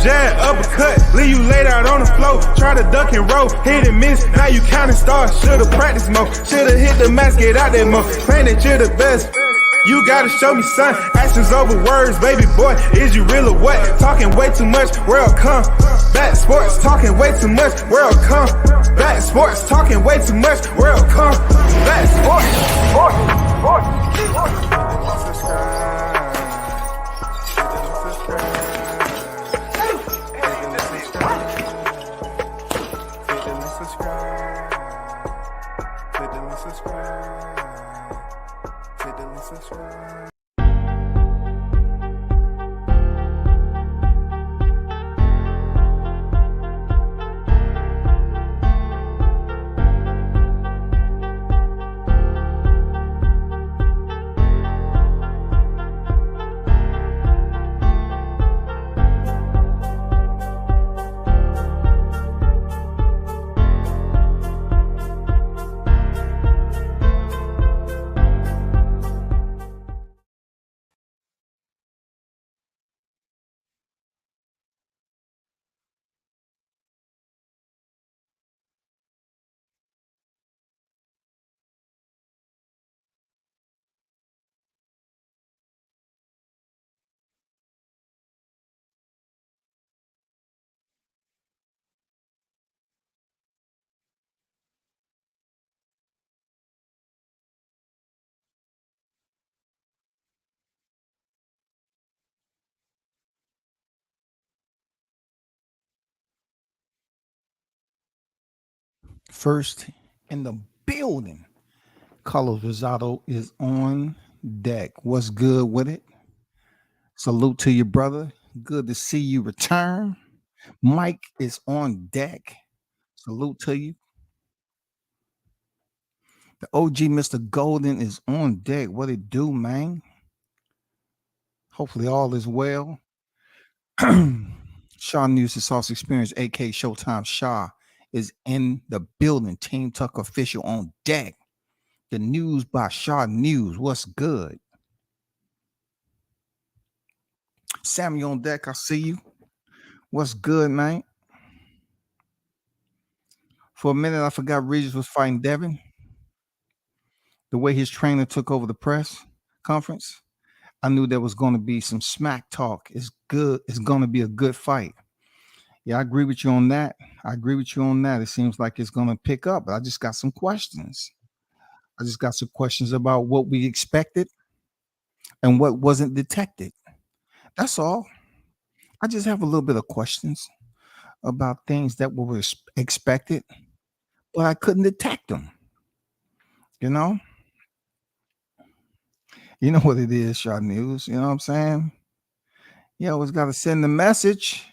jab, uppercut, leave you laid out on the floor. Try to duck and roll, hit and miss, now you counting stars. Should've practiced more, should've hit the mask, get out there more. Man, that you're the best. You gotta show me, son. Actions over words, baby boy. Is you real or what? Talking way too much, world come. Back sports, talking way too much, world come. Back sports, talking way too much, world come. Back First in the building, Carlos Rosado is on deck. What's good with it? Salute to your brother. Good to see you return. Mike is on deck. Salute to you. The OG Mr. Golden is on deck. What it do, man? Hopefully all is well. Shaw News, the Sauce Experience, AK Showtime Shaw, is in the building. Team Tuck official on deck. The news by Shaw News. What's good? Sammy on deck. I see you. What's good, man? For a minute, I forgot Regis was fighting Devin. The way his trainer took over the press conference, I knew there was going to be some smack talk. It's good. It's going to be a good fight. Yeah, I agree with you on that. It seems like it's going to pick up. But I just got some questions. About what we expected and what wasn't detected. That's all. I just have a little bit of questions about things that were expected, but I couldn't detect them. You know what it is, Shaw News. You know what I'm saying? You always got to send the message.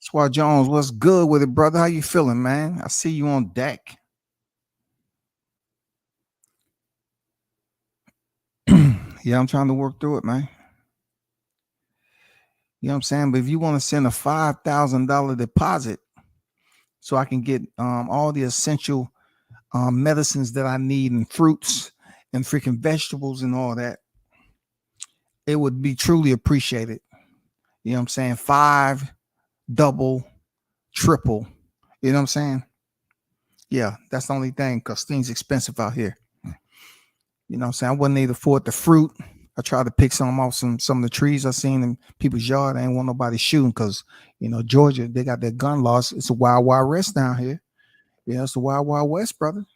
Swat Jones, what's good with it, brother? How you feeling, man? I see you on deck. Yeah, I'm trying to work through it, man. You know what I'm saying? But if you want to send a $5,000 deposit so I can get all the essential medicines that I need and fruits and freaking vegetables and all that, it would be truly appreciated. You know what I'm saying? 5, double, triple. You know what I'm saying? Yeah, that's the only thing because things expensive out here. You know what I'm saying? I wasn't able to afford the fruit. I tried to pick some off some of the trees I seen in people's yard. I ain't want nobody shooting because, Georgia, they got their gun laws. It's a wild, wild west down here. Yeah, it's a wild, wild west, brother.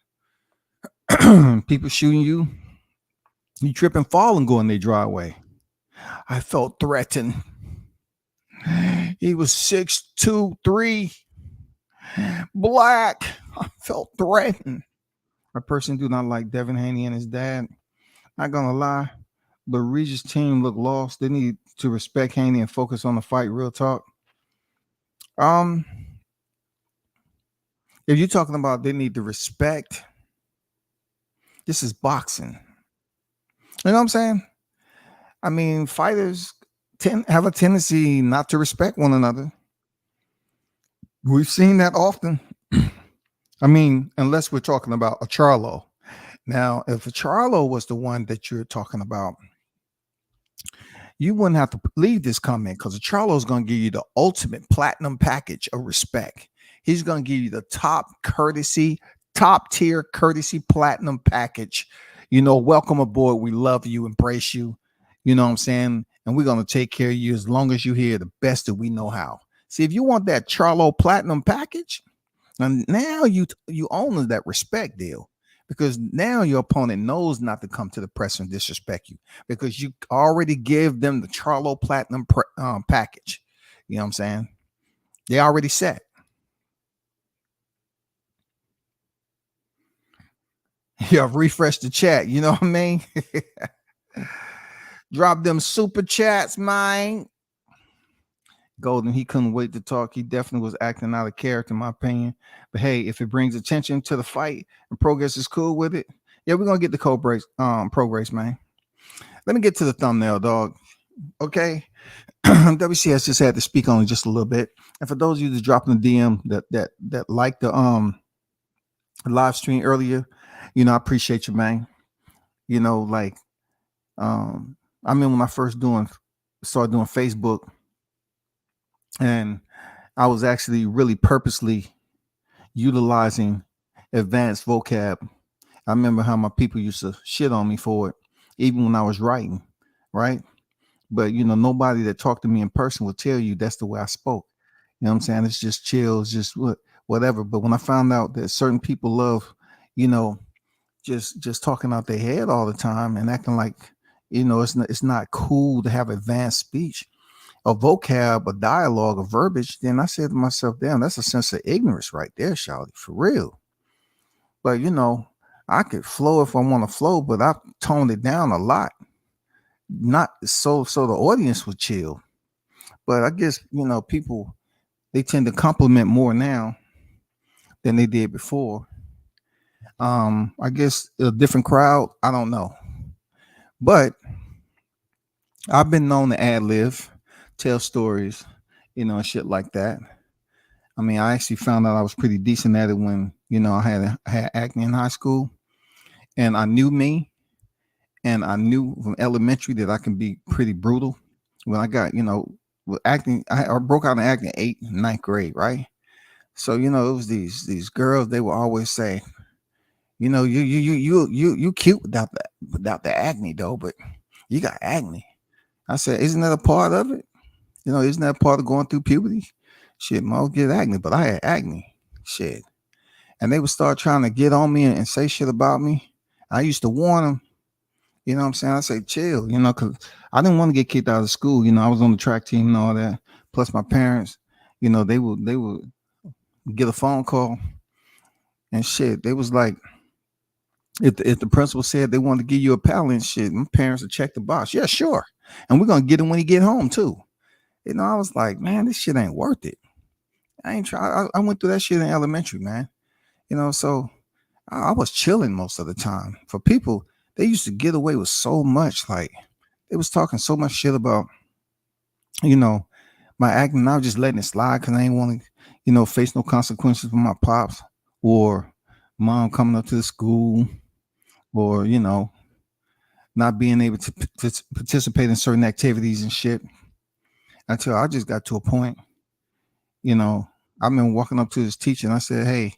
People shooting you. You trip and fall and go in their driveway. I felt threatened. He was 6'2", 3, black. I felt threatened. A person do not like Devin Haney and his dad. Not gonna lie, but Regis' team looked lost. They need to respect Haney and focus on the fight. Real talk. If you're talking about they need to respect, this is boxing. You know what I'm saying? I mean, fighters have a tendency not to respect one another. We've seen that often. I mean, unless we're talking about a Charlo. Now, if a Charlo was the one that you're talking about, you wouldn't have to leave this comment because Charlo's going to give you the ultimate platinum package of respect. He's going to give you the top tier courtesy platinum package. Welcome aboard. We love you, embrace you. You know what I'm saying? And we're going to take care of you as long as you're here the best that we know how. See, if you want that Charlo platinum package, and now you own that respect deal, because now your opponent knows not to come to the press and disrespect you because you already give them the Charlo platinum package. You know what I'm saying? They already set. Yeah, refresh the chat. You know what I mean? Drop them super chats, man. Golden, he couldn't wait to talk. He definitely was acting out of character, in my opinion. But hey, if it brings attention to the fight and Progress is cool with it, yeah, we're gonna get the Progress, man. Let me get to the thumbnail, dog. Okay. WCS just had to speak on it just a little bit. And for those of you that dropped in the DM that liked the live stream earlier, I appreciate you, man. I mean, when I first started doing Facebook, and I was actually really purposely utilizing advanced vocab. I remember how my people used to shit on me for it, even when I was writing, right? But nobody that talked to me in person would tell you that's the way I spoke. You know what I'm saying? It's just chill, it's just whatever. But when I found out that certain people love, just talking out their head all the time and acting like, it's not cool to have advanced speech, a vocab, a dialogue, a verbiage, then I said to myself, damn, that's a sense of ignorance right there, Shawty, for real. But I could flow if I want to flow, but I toned it down a lot. Not so the audience would chill. But I guess, people, they tend to compliment more now than they did before. I guess a different crowd, I don't know. But I've been known to ad lib, tell stories, and shit like that. I mean, I actually found out I was pretty decent at it when, I had acne in high school, and I knew me, and I knew from elementary that I can be pretty brutal. When I got, with acting, I broke out in acting 8th and 9th grade, right? So, it was these girls, they would always say, you cute without the acne though, but you got acne. I said, isn't that a part of it? Isn't that part of going through puberty? Shit, Mo get acne, but I had acne. Shit. And they would start trying to get on me and say shit about me. I used to warn them. You know what I'm saying? I say, chill, because I didn't want to get kicked out of school. I was on the track team and all that. Plus my parents, they would get a phone call and shit. They was like, if the principal said they wanted to give you a pal and shit, my parents would check the box. Yeah, sure. And we're going to get him when he get home too. I was like, man, this shit ain't worth it. I ain't try. I went through that shit in elementary, man. So I was chilling most of the time. For people, they used to get away with so much. Like they was talking so much shit about, my acting. And I was just letting it slide because I ain't want to, face no consequences from my pops or mom coming up to the school or, not being able to participate in certain activities and shit. Until I just got to a point, I've been walking up to this teacher and I said, hey,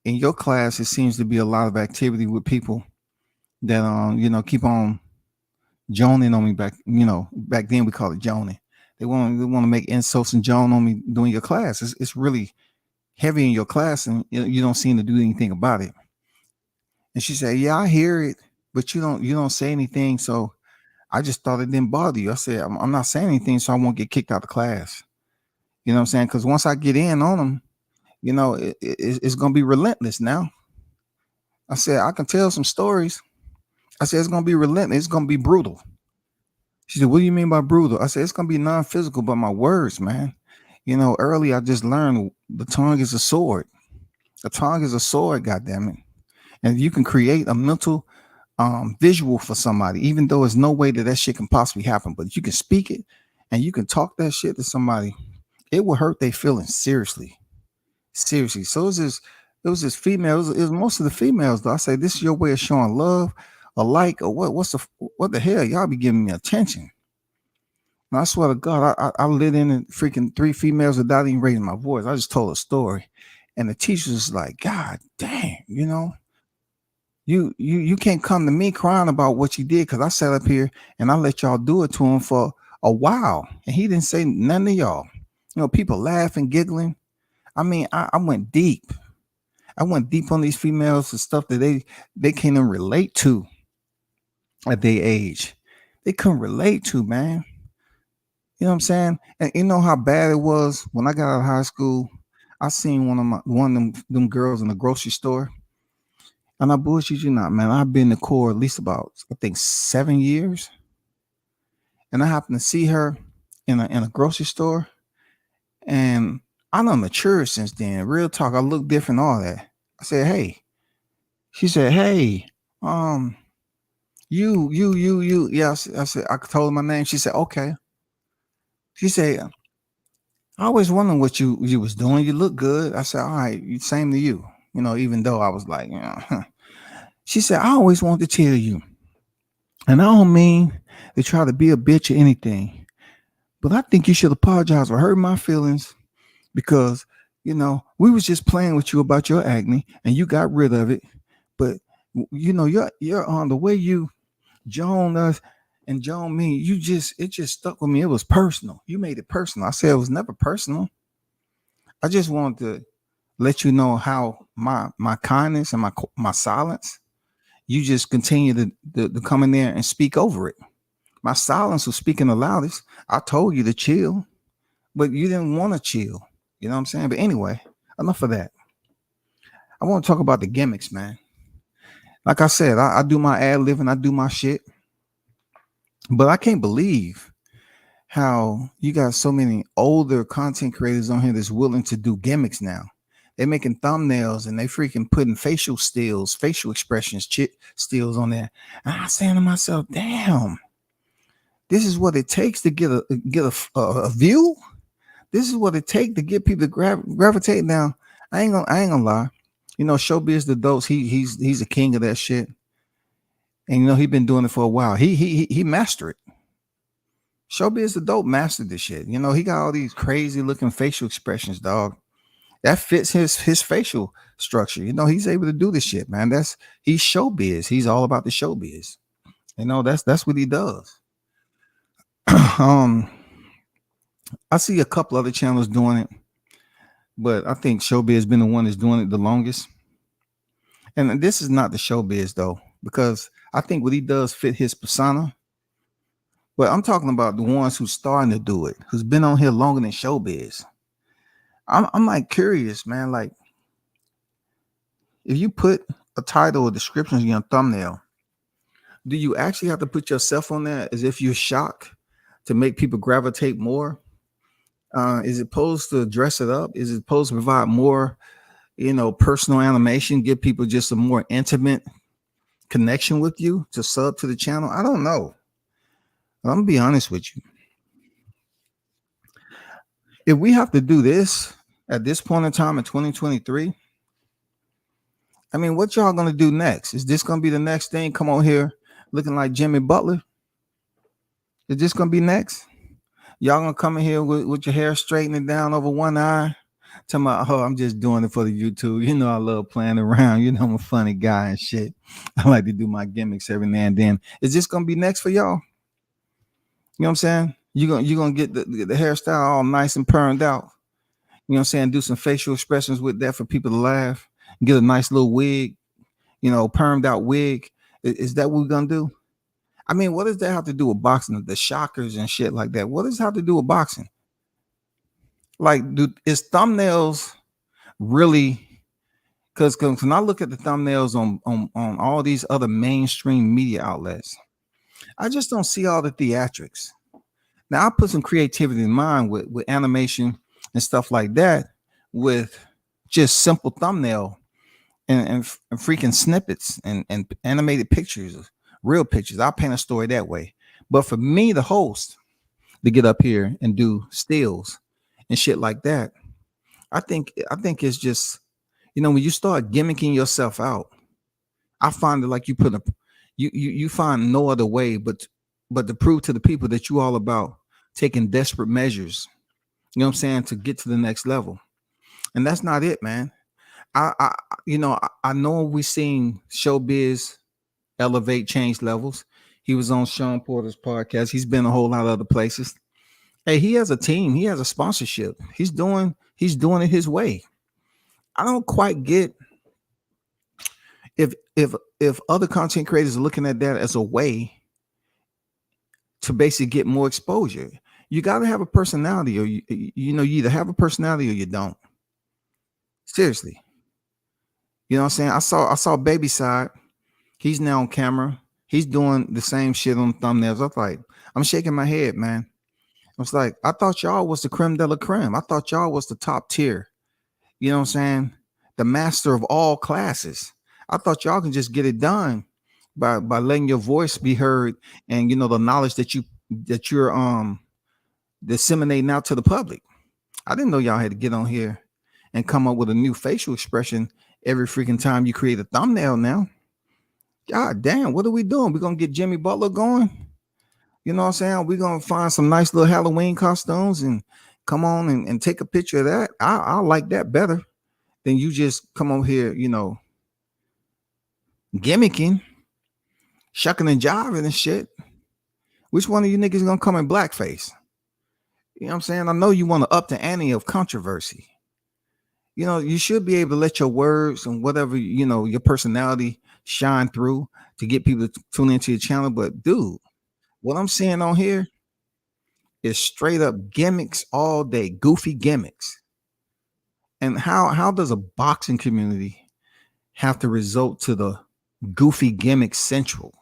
in your class, it seems to be a lot of activity with people that, keep on joning on me back then we call it joning. They want to make insults and joan on me during your class. It's really heavy in your class and you don't seem to do anything about it. And she said, yeah, I hear it, but you don't say anything. So I just thought it didn't bother you. I said, I'm not saying anything, so I won't get kicked out of class. You know what I'm saying? Because once I get in on them, it's going to be relentless now. I said, I can tell some stories. I said, it's going to be relentless. It's going to be brutal. She said, what do you mean by brutal? I said, it's going to be non-physical, but my words, man. Early I just learned the tongue is a sword. The tongue is a sword, goddammit. And you can create a mental visual for somebody, even though there's no way that shit can possibly happen. But you can speak it and you can talk that shit to somebody. It will hurt their feelings seriously. So it was this female. It was most of the females though. I say, this is your way of showing love, or like, or what the hell? Y'all be giving me attention. And I swear to God, I lit in and freaking three females without even raising my voice. I just told a story. And the teacher was like, God damn, you can't come to me crying about what you did because I sat up here and I let y'all do it to him for a while. And he didn't say none of y'all. People laughing, giggling. I mean, I went deep. I went deep on these females and stuff that they can't even relate to at their age. They couldn't relate to, man. You know what I'm saying? And you know how bad it was when I got out of high school. I seen one of them girls in the grocery store. And I bullshit you not, man. I've been in the Corps at least about, I think, 7 years. And I happened to see her in a grocery store. And I done matured since then. Real talk. I look different, all that. I said, hey. She said, hey, you. Yeah, I said, I told her my name. She said, okay. She said, I always wondering what you was doing. You look good. I said, all right, same to you. Even though I was like, She said, I always want to tell you. And I don't mean to try to be a bitch or anything, but I think you should apologize for hurting my feelings because, we was just playing with you about your acne and you got rid of it. But, you're on the way you Joan us and Joan me, it just stuck with me. It was personal. You made it personal. I said it was never personal. I just wanted to let you know how my kindness and my silence, you just continue to come in there and speak over it. My silence was speaking the loudest. I told you to chill, but you didn't want to chill. You know what I'm saying? But anyway, enough of that. I want to talk about the gimmicks, man. Like I said, I do my ad living, I do my shit. But I can't believe how you got so many older content creators on here that's willing to do gimmicks now. They're making thumbnails and they freaking putting facial stills, facial expressions, stills on there. And I'm saying to myself, damn, this is what it takes to get a view. This is what it takes to get people to gravitate. Now, I ain't gonna lie. Showbiz the Dopes, he's a king of that shit. And he been doing it for a while. He mastered it. Showbiz the Dope mastered this shit. He got all these crazy looking facial expressions, dog. That fits his facial structure. He's able to do this shit, man. He's showbiz. He's all about the showbiz. That's what he does. I see a couple other channels doing it, but I think Showbiz has been the one that's doing it the longest. And this is not the Showbiz though, because I think what he does fit his persona. But I'm talking about the ones who's starting to do it, who's been on here longer than Showbiz. I'm like curious, man. Like, if you put a title or description in your thumbnail, do you actually have to put yourself on there as if you're shocked to make people gravitate more? Is it supposed to dress it up? Is it supposed to provide more, personal animation, give people just a more intimate connection with you to sub to the channel? I don't know. I'm gonna be honest with you. If we have to do this at this point in time in 2023, I mean, what y'all gonna do next? Is this gonna be the next thing? Come on here looking like Jimmy Butler? Is this gonna be next? Y'all gonna come in here with your hair straightening down over one eye? Talking about, oh, I'm just doing it for the YouTube. I love playing around. I'm a funny guy and shit. I like to do my gimmicks every now and then. Is this gonna be next for y'all? You know what I'm saying? You're gonna get the hairstyle all nice and permed out. You know what I'm saying? Do some facial expressions with that for people to laugh. Get a nice little wig, permed out wig. Is that what we're gonna do? I mean, what does that have to do with boxing? The shockers and shit like that. What does it have to do with boxing? Like, is thumbnails really? Because when I look at the thumbnails on all these other mainstream media outlets, I just don't see all the theatrics. Now I put some creativity in mind with animation and stuff like that, with just simple thumbnail and freaking snippets and animated pictures, real pictures. I'll paint a story that way. But for me, the host, to get up here and do stills and shit like that, I think it's just, when you start gimmicking yourself out, I find it like you find no other way but to prove to the people that you all about taking desperate measures, you know what I'm saying, to get to the next level. And that's not it, man. I I know we've seen showbiz elevate, change levels. He was on Sean Porter's podcast. He's been a whole lot of other places. Hey, he has a team. He has a sponsorship. He's doing it his way. I don't quite get if other content creators are looking at that as a way to basically get more exposure. You got to have a personality, or you either have a personality or you don't. Seriously, you know what I'm saying? I saw Baby Side. He's now on camera. He's doing the same shit on thumbnails. I was like, I'm shaking my head, man. I was like, I thought y'all was the creme de la creme. I thought y'all was the top tier. You know what I'm saying? The master of all classes. I thought y'all can just get it done by letting your voice be heard, and the knowledge that you're disseminating out to the public. I didn't know y'all had to get on here and come up with a new facial expression every freaking time you create a thumbnail now. God damn, what are we doing? We're gonna get Jimmy Butler going. You know what I'm saying? We're gonna find some nice little Halloween costumes and come on and take a picture of that. I like that better than you just come over here, gimmicking, shucking and jiving and shit. Which one of you niggas gonna come in blackface? You know what I'm saying? I know you want to up the ante of controversy. You should be able to let your words and whatever, your personality shine through to get people to tune into your channel. But dude, what I'm seeing on here is straight up gimmicks all day, goofy gimmicks. And how does a boxing community have to result to the goofy gimmick central?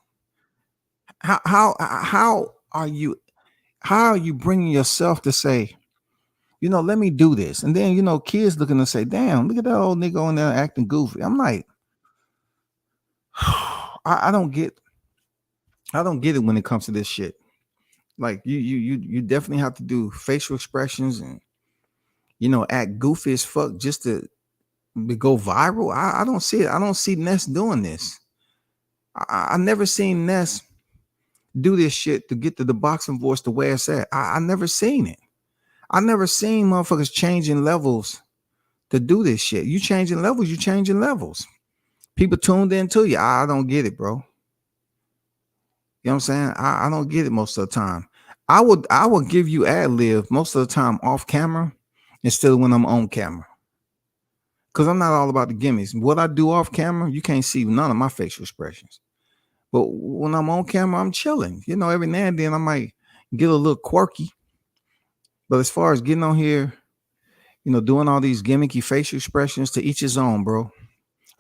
How are you bringing yourself to say, let me do this? And then, kids looking to say, damn, look at that old nigga on there acting goofy. I'm like, I don't get it when it comes to this shit. Like you definitely have to do facial expressions and act goofy as fuck just to go viral. I don't see it. I don't see Ness doing this. I never seen Ness do this shit to get to the boxing voice the way it's at. I never seen it. I never seen motherfuckers changing levels to do this shit. You changing levels, you changing levels. People tuned into you. I don't get it, bro. You know what I'm saying? I don't get it most of the time. I would give you ad lib most of the time off camera instead of when I'm on camera. Because I'm not all about the gimmicks. What I do off camera, you can't see none of my facial expressions. But when I'm on camera, I'm chilling. Every now and then I might get a little quirky. But as far as getting on here, doing all these gimmicky facial expressions, to each his own, bro.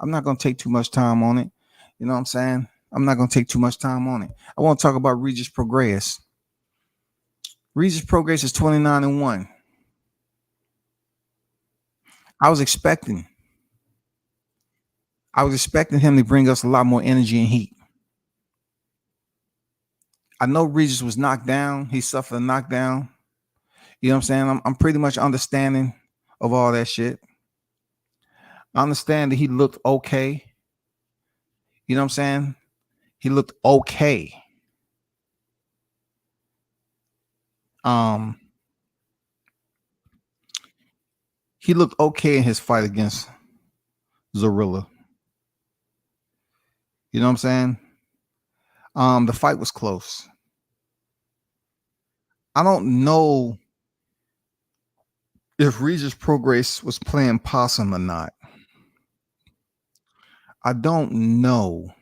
I'm not going to take too much time on it. You know what I'm saying? I'm not going to take too much time on it. I want to talk about Regis Progress. Regis Progress is 29-1. I was expecting him to bring us a lot more energy and heat. I know Regis was knocked down. He suffered a knockdown. You know what I'm saying? I'm pretty much understanding of all that shit. I understand that he looked okay. You know what I'm saying? He looked okay. He looked okay in his fight against Zorilla. You know what I'm saying? The fight was close. I don't know if Regis Progress was playing possum or not. I don't know.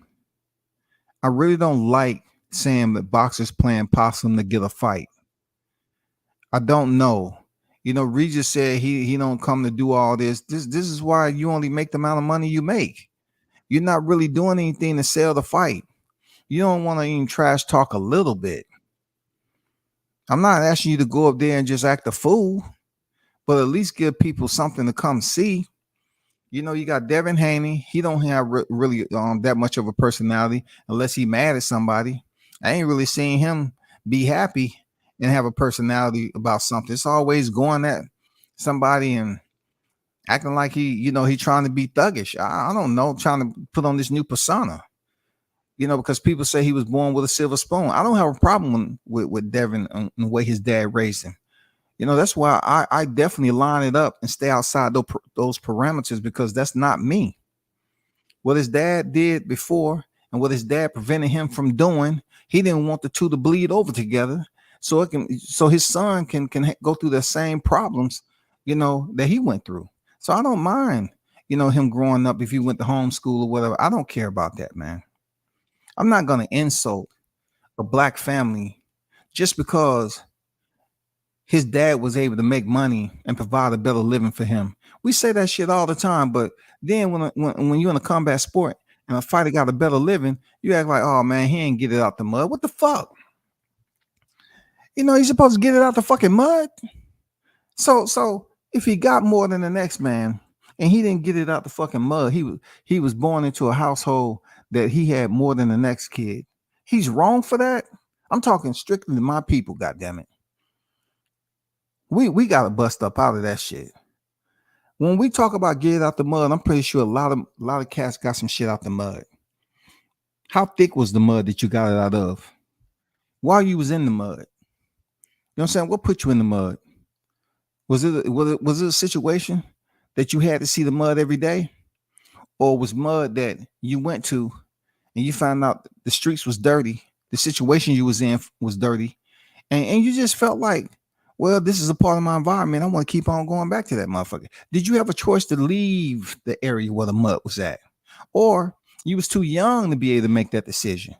I really don't like saying that boxers playing possum to get a fight. I don't know. Regis said he don't come to do all this. This is why you only make the amount of money you make. You're not really doing anything to sell the fight. You don't want to even trash talk a little bit. I'm not asking you to go up there and just act a fool, but at least give people something to come see. You got Devin Haney. He don't have really that much of a personality unless he mad at somebody. I ain't really seen him be happy and have a personality about something. It's always going at somebody and acting like he trying to be thuggish. I don't know, trying to put on this new persona. because people say he was born with a silver spoon. I don't have a problem with Devin and the way his dad raised him. That's why I definitely line it up and stay outside those parameters, because that's not me. What his dad did before and what his dad prevented him from doing, he didn't want the two to bleed over together, so his son can go through the same problems, that he went through. So I don't mind, him growing up if he went to homeschool or whatever. I don't care about that, man. I'm not gonna insult a black family just because his dad was able to make money and provide a better living for him. We say that shit all the time, but then when you're in a combat sport and a fighter got a better living, you act like, oh man, he ain't get it out the mud. What the fuck? He's supposed to get it out the fucking mud. So if he got more than the next man and he didn't get it out the fucking mud, he was born into a household that he had more than the next kid. He's wrong for that. I'm talking strictly to my people, goddammit. We got to bust up out of that shit. When we talk about get it out the mud, I'm pretty sure a lot of cats got some shit out the mud. How thick was the mud that you got it out of? While you was in the mud, you know what I'm saying? What put you in the mud? Was it a situation that you had to see the mud every day, or was mud that you went to and you found out the streets was dirty, the situation you was in was dirty, and you just felt like, well, this is a part of my environment. I want to keep on going back to that motherfucker. Did you have a choice to leave the area where the mud was at? Or you was too young to be able to make that decision?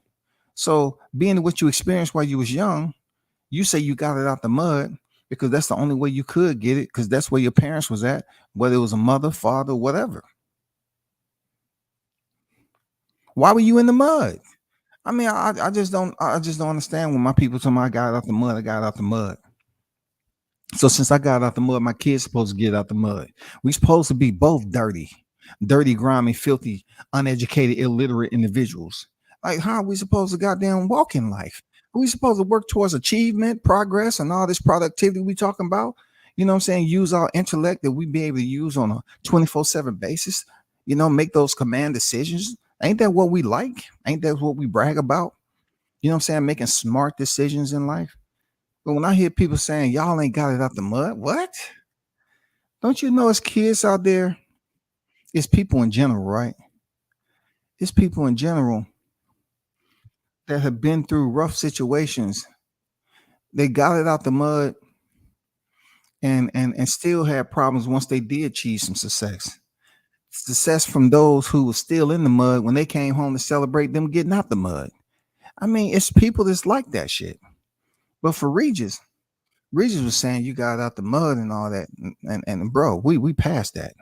So being what you experienced while you was young, you say you got it out the mud because that's the only way you could get it, because that's where your parents was at, whether it was a mother, father, whatever. Why were you in the mud? I mean, I just don't understand when my people tell me I got it out the mud, I got it out the mud. So since I got out the mud, my kids supposed to get out the mud. We supposed to be both dirty, grimy, filthy, uneducated, illiterate individuals. Like, how are we supposed to goddamn walk in life? Are we supposed to work towards achievement, progress, and all this productivity we talking about? You know what I'm saying? Use our intellect that we be able to use on a 24/7 basis. Make those command decisions. Ain't that what we like? Ain't that what we brag about? You know what I'm saying? Making smart decisions in life. But when I hear people saying y'all ain't got it out the mud, what? Don't you know it's kids out there? It's people in general, right? It's people in general that have been through rough situations. They got it out the mud and still had problems once they did achieve some success. Success from those who were still in the mud when they came home to celebrate them getting out the mud. I mean, it's people that's like that shit. But for Regis was saying you got out the mud and all that, and bro, we passed that.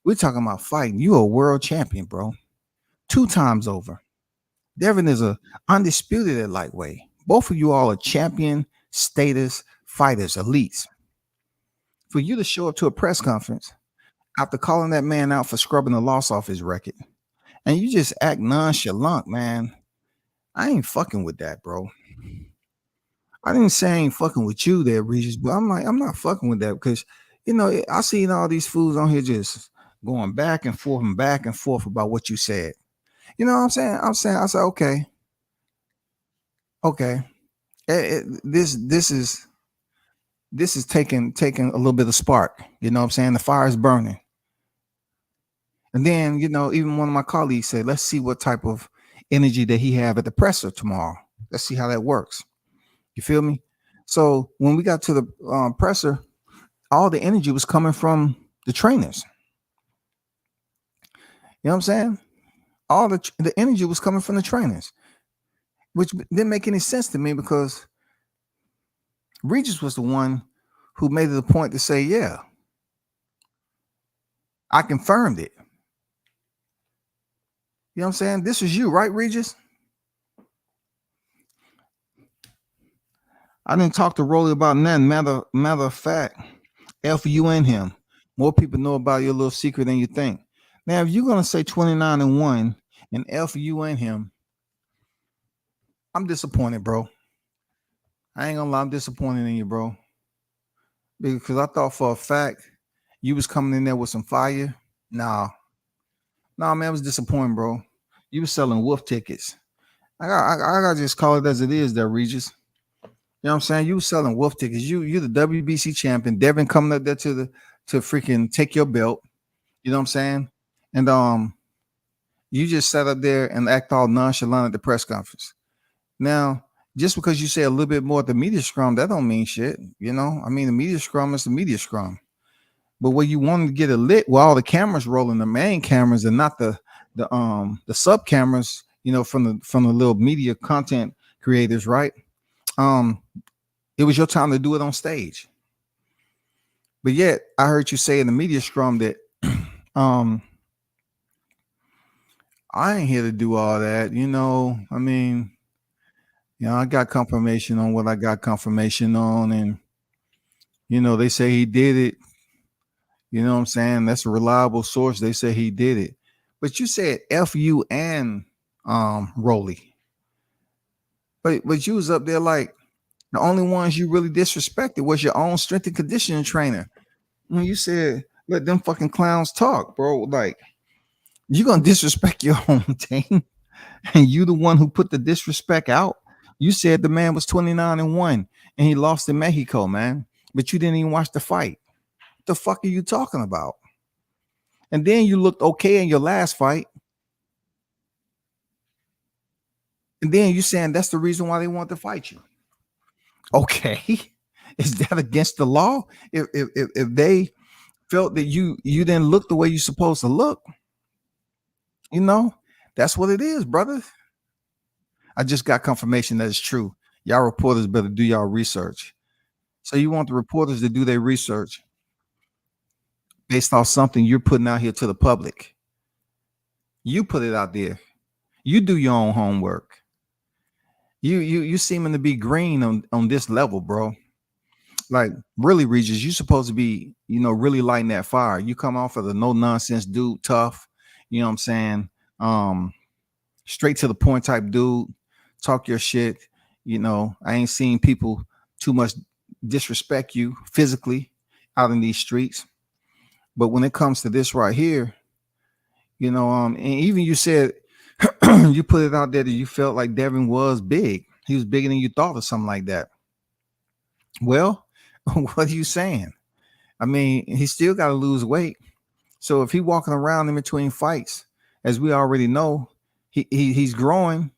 We're talking about fighting. You a world champion, bro. 2 times over. Devin is a undisputed at lightweight. Both of you all are champion status fighters, elites. For you to show up to a press conference after calling that man out for scrubbing the loss off his record, and you just act nonchalant, man. I ain't fucking with that, bro. I didn't say I ain't fucking with you there, Regis, but I'm not fucking with that because, I seen all these fools on here just going back and forth about what you said. You know what I'm saying? I said, okay. This is taking a little bit of spark. You know what I'm saying? The fire is burning. And then, even one of my colleagues said, let's see what type of energy that he have at the presser tomorrow. Let's see how that works. You feel me? So when we got to the presser, all the energy was coming from the trainers. You know what I'm saying? All the energy was coming from the trainers, which didn't make any sense to me because Regis was the one who made it a point to say, yeah, I confirmed it. You know what I'm saying? This is you, right, Regis? I didn't talk to Rolly about nothing. Matter of fact, F you and him. More people know about your little secret than you think. Now, if you're gonna say 29-1 and F you and him, I'm disappointed, bro. I ain't gonna lie, I'm disappointed in you, bro. Because I thought for a fact you was coming in there with some fire. Nah, man, I was disappointed, bro. You was selling wolf tickets. I gotta just call it as it is there, Regis. You know what I'm saying? You selling wolf tickets. You the WBC champion. Devin coming up there to freaking take your belt. You know what I'm saying? And you just sat up there and act all nonchalant at the press conference. Now, just because you say a little bit more at the media scrum, that don't mean shit. You know, I mean, the media scrum is the media scrum. But when you wanted to get it lit, well, all the cameras rolling, the main cameras, and not the sub cameras, you know, from the little media content creators, right? It was your time to do it on stage. But yet, I heard you say in the media scrum that um I ain't here to do all that. You know, I mean, you know, I got confirmation on what I got confirmation on, and you know, they say he did it. You know what I'm saying? That's a reliable source. They say he did it. But you said F you and Rolly. But you was up there like the only ones you really disrespected was your own strength and conditioning trainer. When you said let them fucking clowns talk, bro. Like you gonna disrespect your own team, and you the one who put the disrespect out. You said the man was 29-1 and he lost in Mexico, man. But you didn't even watch the fight. What the fuck are you talking about? And then you looked okay in your last fight. And then you saying that's the reason why they want to fight you. Okay. Is that against the law? If they felt that you didn't look the way you're supposed to look, you know, that's what it is, brother. I just got confirmation that it's true. Y'all reporters better do y'all research. So you want the reporters to do their research based off something you're putting out here to the public. You put it out there. You do your own homework. You seeming to be green on this level, bro. Like really, Regis, you supposed to be, you know, really lighting that fire. You come off of the no nonsense dude, tough, you know what I'm saying? Straight to the point type dude, talk your shit. You know, I ain't seen people too much disrespect you physically out in these streets. But when it comes to this right here, you know, and even you said you put it out there that you felt like Devin was big. He was bigger than you thought or something like that. Well, what are you saying? I mean, he still got to lose weight. So if he walking around in between fights, as we already know, he's growing.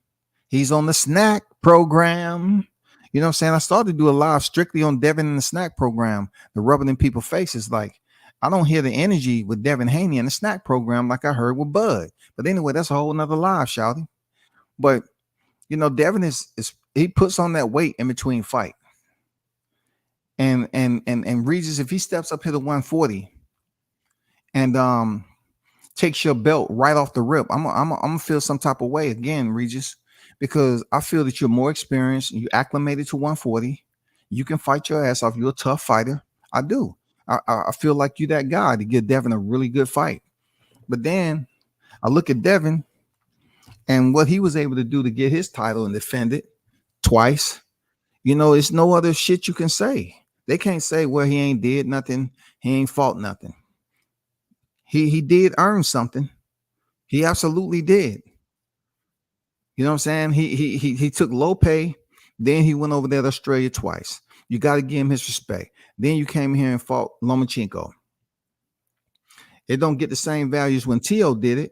He's on the snack program. You know what I'm saying? I started to do a live strictly on Devin and the snack program, the rubbing in people's faces. Like, I don't hear the energy with Devin Haney and the snack program like I heard with Bud. But anyway, that's a whole nother live, shouty. But you know, Devin is he puts on that weight in between fight. And Regis, if he steps up here to 140 and takes your belt right off the rip, I'm gonna feel some type of way again, Regis, because I feel that you're more experienced. You acclimated to 140. You can fight your ass off. You're a tough fighter. I do. I feel like you that guy to give Devin a really good fight. But then I look at Devin and what he was able to do to get his title and defend it twice. You know, it's no other shit you can say. They can't say, well, he ain't did nothing. He ain't fought nothing. He did earn something. He absolutely did. You know what I'm saying? He took low pay. Then he went over there to Australia twice. You got to give him his respect. Then you came here and fought Lomachenko. It don't get the same values when Tio did it,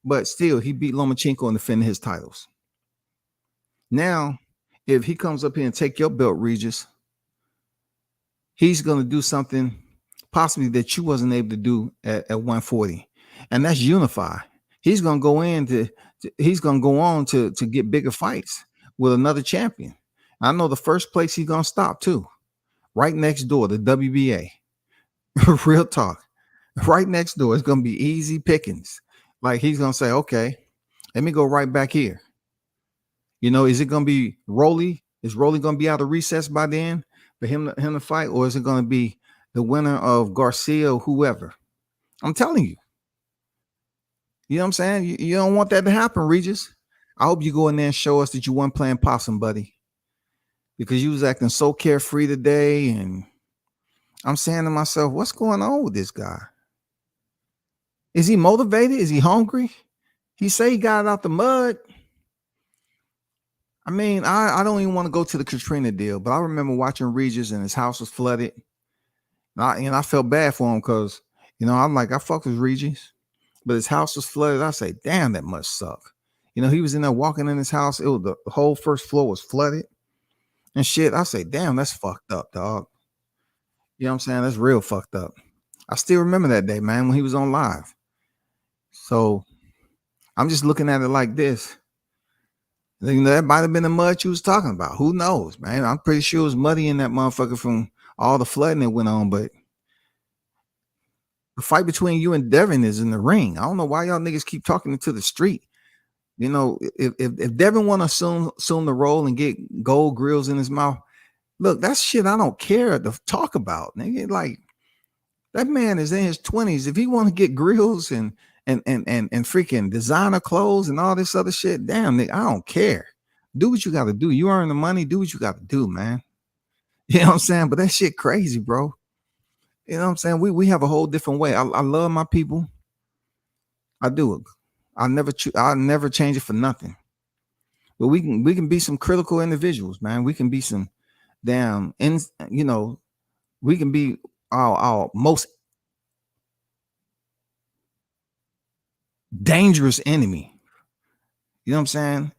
but still he beat Lomachenko and defended his titles. Now, if he comes up here and take your belt, Regis, he's going to do something possibly that you wasn't able to do at 140, and that's unify. He's going to go he's going to go on to get bigger fights with another champion. I know the first place he's going to stop too, right next door, the WBA. Real talk. Right next door, it's going to be easy pickings. Like he's going to say, okay, let me go right back here. You know, is it going to be Rolly? Is Rolly going to be out of recess by then for him to fight? Or is it going to be the winner of Garcia or whoever? I'm telling you. You know what I'm saying? You don't want that to happen, Regis. I hope you go in there and show us that you weren't playing possum, buddy. Because you was acting so carefree today. And I'm saying to myself, what's going on with this guy? Is he motivated? Is he hungry? He say he got it out the mud. I mean, I don't even want to go to the Katrina deal, but I remember watching Regis and his house was flooded. And I felt bad for him because, I'm like, I fuck with Regis, but his house was flooded. I say, damn, that must suck. He was in there walking in his house. It was the whole first floor was flooded and shit. I say, damn, that's fucked up, dog. You know what I'm saying? That's real fucked up. I still remember that day, man, when he was on live. So I'm just looking at it like this. That might have been the mud you was talking about. Who knows, man? I'm pretty sure it was muddy in that motherfucker from all the flooding that went on. But the fight between you and Devin is in the ring. I don't know why y'all niggas keep talking into the street. If Devin want to assume the role and get gold grills in his mouth, look, that's shit I don't care to talk about, nigga. Like, that man is in his 20s. If he want to get grills and freaking designer clothes and all this other shit, damn, nigga, I don't care. Do what you got to do. You earn the money. Do what you got to do, man. You know what I'm saying? But that shit crazy, bro. You know what I'm saying? We have a whole different way. I love my people. I do it. I'll never change it for nothing. But we can be some critical individuals, man. We can be some damn, we can be our most dangerous enemy. You know what I'm saying?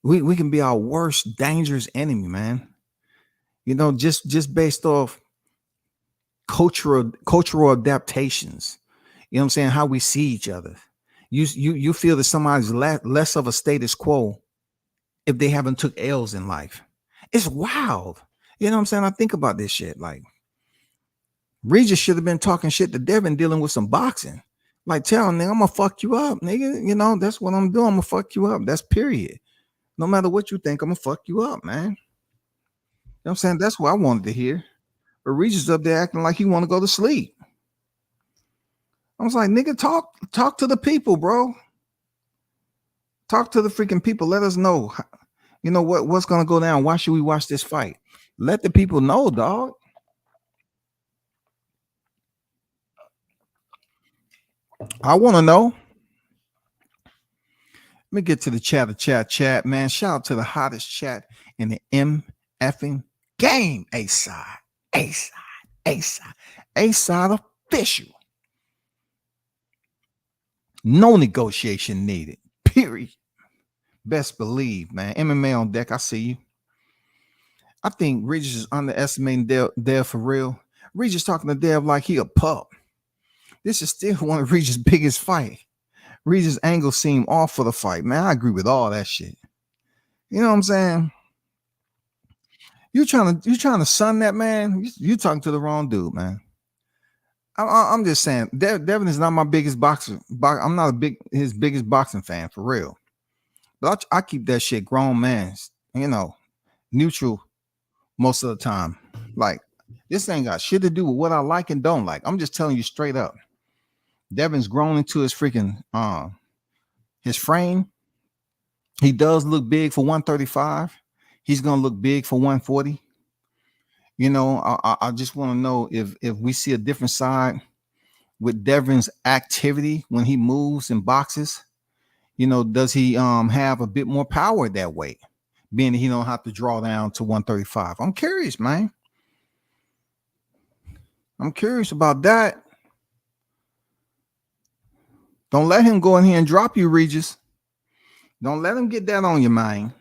We can be our worst dangerous enemy, man. Just based off cultural adaptations. You know what I'm saying? How we see each other. You feel that somebody's less of a status quo if they haven't took L's in life. It's wild. You know what I'm saying? I think about this shit. Like, Regis should have been talking shit to Devin dealing with some boxing. Like, telling nigga, I'm gonna fuck you up, nigga. That's what I'm doing. I'm gonna fuck you up. That's period. No matter what you think, I'm gonna fuck you up, man. You know what I'm saying? That's what I wanted to hear. But Regis up there acting like he want to go to sleep. I was like, nigga, talk to the people, bro. Talk to the freaking people. Let us know, what's gonna go down. Why should we watch this fight? Let the people know, dog. I want to know. Let me get to the chat, man. Shout out to the hottest chat in the effing game. A-side official. No negotiation needed. Period. Best believe, man. MMA on deck. I see you. I think Regis is underestimating Dev for real. Regis talking to Dev like he a pup. This is still one of Regis' biggest fight. Regis' angle seemed off for the fight, man. I agree with all that shit. You know what I'm saying? You trying to sun that man? You talking to the wrong dude, man. I'm just saying, Devin is not my biggest boxer. I'm not his biggest boxing fan for real. But I keep that shit grown man's, neutral most of the time. Like, this ain't got shit to do with what I like and don't like. I'm just telling you straight up. Devin's grown into his freaking his frame. He does look big for 135. He's gonna look big for 140. I just want to know if we see a different side with Devin's activity when he moves and boxes. Does he have a bit more power that way, being that he don't have to draw down to 135? I'm curious, man. I'm curious about that. Don't let him go in here and drop you, Regis. Don't let him get that on your mind.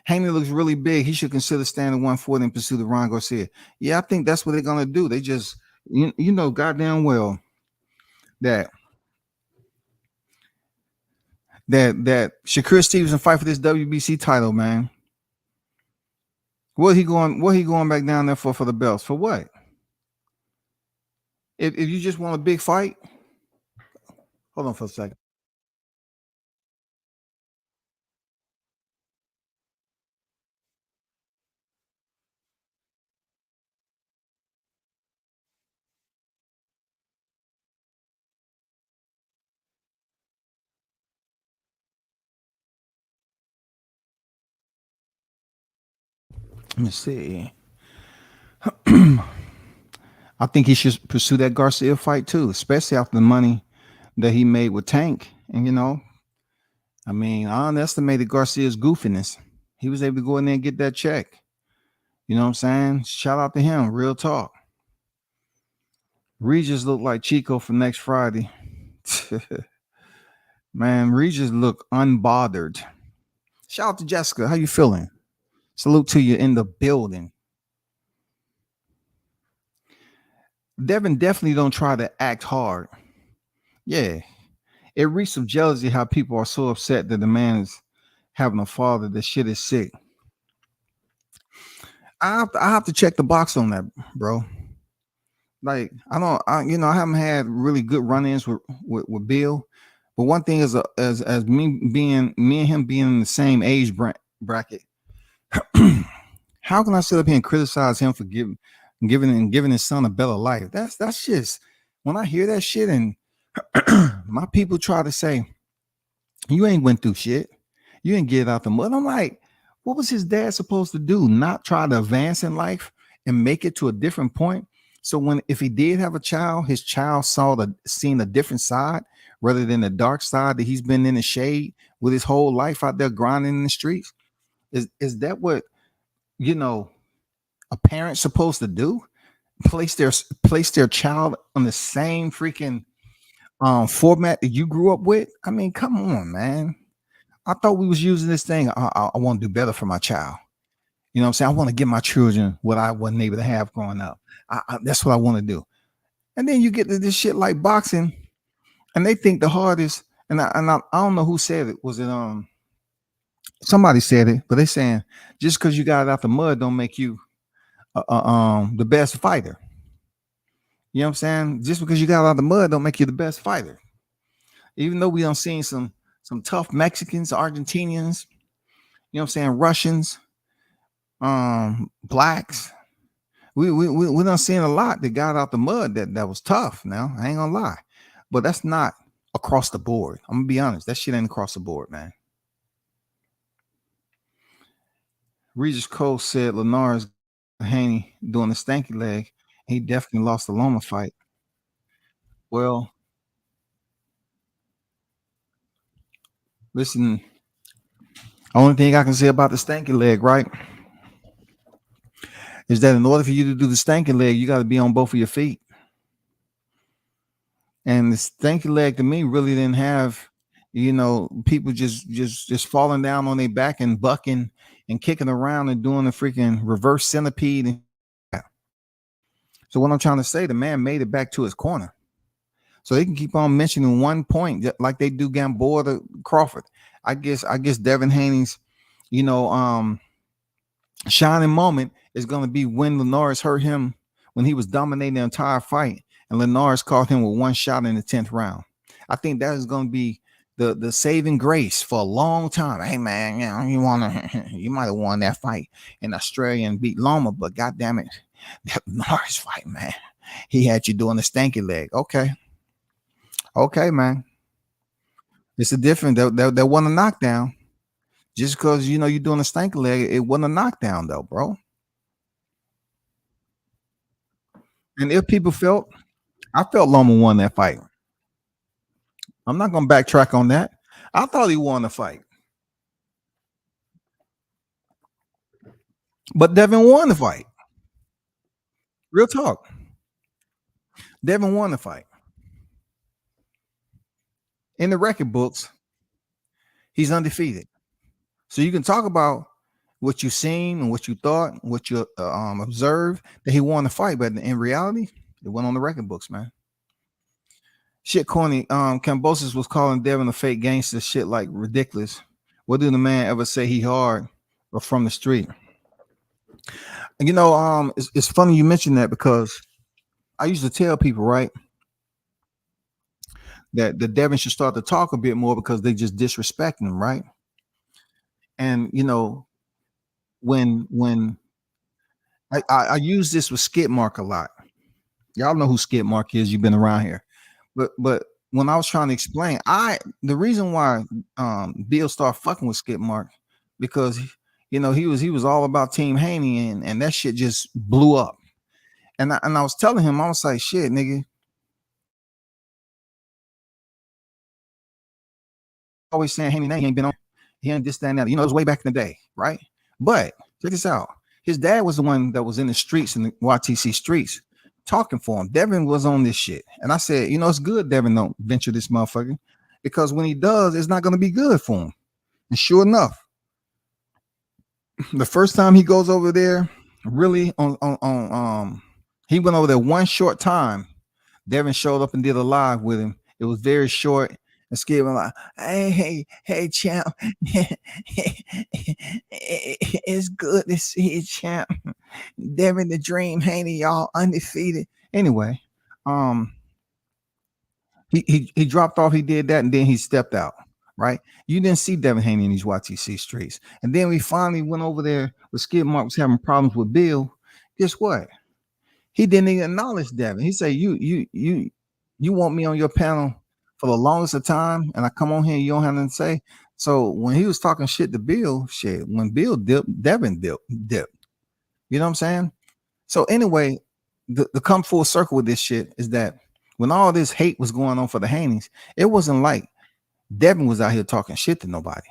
Haney looks really big. He should consider standing 140 and pursue the Ron Garcia. Yeah, I think that's what they're gonna do. They just, goddamn well that Shakur Stevenson fight for this WBC title, man. What he going back down there for the belts? For what? If you just want a big fight, hold on for a second. Let me see. I think he should pursue that Garcia fight too, especially after the money that he made with Tank. And I underestimated Garcia's goofiness. He was able to go in there and get that check. You know what I'm saying? Shout out to him. Real talk. Regis looked like Chico for next Friday. Man, Regis look unbothered. Shout out to Jessica. How you feeling? Salute to you in the building. Devin definitely don't try to act hard. Yeah. It reeks of jealousy how people are so upset that the man is having a father that shit is sick. I have to check the box on that, bro. Like I haven't had really good run-ins with Bill. But one thing is as me and him being in the same age bracket, how can I sit up here and criticize him for giving his son a better life? That's just when I hear that shit and my people try to say you ain't went through shit, you didn't get out the mud. I'm like, what was his dad supposed to do? Not try to advance in life and make it to a different point. So if he did have a child, his child seen a different side rather than the dark side that he's been in the shade with his whole life out there grinding in the streets. Is that what you know a parent's supposed to do? Place their child on the same freaking format that you grew up with? I mean, come on, man. I thought we was using this thing. I want to do better for my child. You know what I'm saying? I want to give my children what I wasn't able to have growing up. That's what I want to do. And then you get to this shit like boxing, and they think the hardest. And I don't know who said it. Was it somebody said it? But they saying just because you got it out the mud don't make you the best fighter. You know what I'm saying? Just because you got it out the mud don't make you the best fighter. Even though we done seen some tough Mexicans, Argentinians, you know what I'm saying, Russians, blacks. We done seen a lot that got out the mud that was tough. Now I ain't gonna lie, but that's not across the board. I'm gonna be honest, that shit ain't across the board, man. Regis Cole said Lenar's Haney doing the stanky leg. He definitely lost the Loma fight. Well, listen, only thing I can say about the stanky leg, right, is that in order for you to do the stanky leg, you got to be on both of your feet. And the stanky leg to me really didn't have, people just falling down on their back and bucking and kicking around and doing the freaking reverse centipede. So what I'm trying to say, the man made it back to his corner. So they can keep on mentioning one point like they do Gamboa to Crawford. I guess Devin Haney's, shining moment is going to be when Linares hurt him when he was dominating the entire fight, and Linares caught him with one shot in the 10th round. I think that is going to be the saving grace for a long time. Hey man, you might have won that fight in Australia and beat Loma, but god damn it, that Linares fight, man, he had you doing the stanky leg. Okay, man, it's a different. That wasn't a knockdown. Just because you're doing a stanky leg, it wasn't a knockdown though, bro. And if people I felt Loma won that fight. I'm not gonna backtrack on that. I thought he won the fight, but Devin won the fight. Real talk, Devin won the fight. In the record books, he's undefeated. So you can talk about what you seen and what you thought, what you observed that he won the fight, but in reality, it went on the record books, man. Shit corny. Cambosis was calling Devin a fake gangster. Shit like ridiculous. What did the man ever say he hard or from the street? It's funny you mentioned that because I used to tell people, right, that the Devin should start to talk a bit more because they just disrespect him, right? And when I use this with Skid Mark a lot. Y'all know who Skid Mark is. You've been around here, but when I was trying to explain, the reason why Bill started fucking with Skid Mark because he was all about Team Haney and that shit just blew up. And I was telling him, I was like, shit, nigga. Always saying Haney, he ain't been on, he ain't this, that, and that. It was way back in the day, right? But check this out. His dad was the one that was in the streets, in the YTC streets, talking for him. Devin was on this shit. And I said, it's good Devin don't venture this motherfucker. Because when he does, it's not going to be good for him. And sure enough, the first time he goes over there, really he went over there one short time. Devin showed up and did a live with him. It was very short. And Skip was like, hey, champ. It's good to see you, champ. Devin the Dream Haney, y'all undefeated. Anyway, he dropped off, he did that, and then he stepped out. Right? You didn't see Devin Haney in these YTC streets. And then we finally went over there with Skip Mark was having problems with Bill. Guess what? He didn't even acknowledge Devin. He said, you want me on your panel for the longest of time, and I come on here, you don't have nothing to say. So when he was talking shit to Bill, when Bill dipped, Devin dipped. You know what I'm saying? So anyway, the come full circle with this shit is that when all this hate was going on for the Haneys, it wasn't like Devin was out here talking shit to nobody.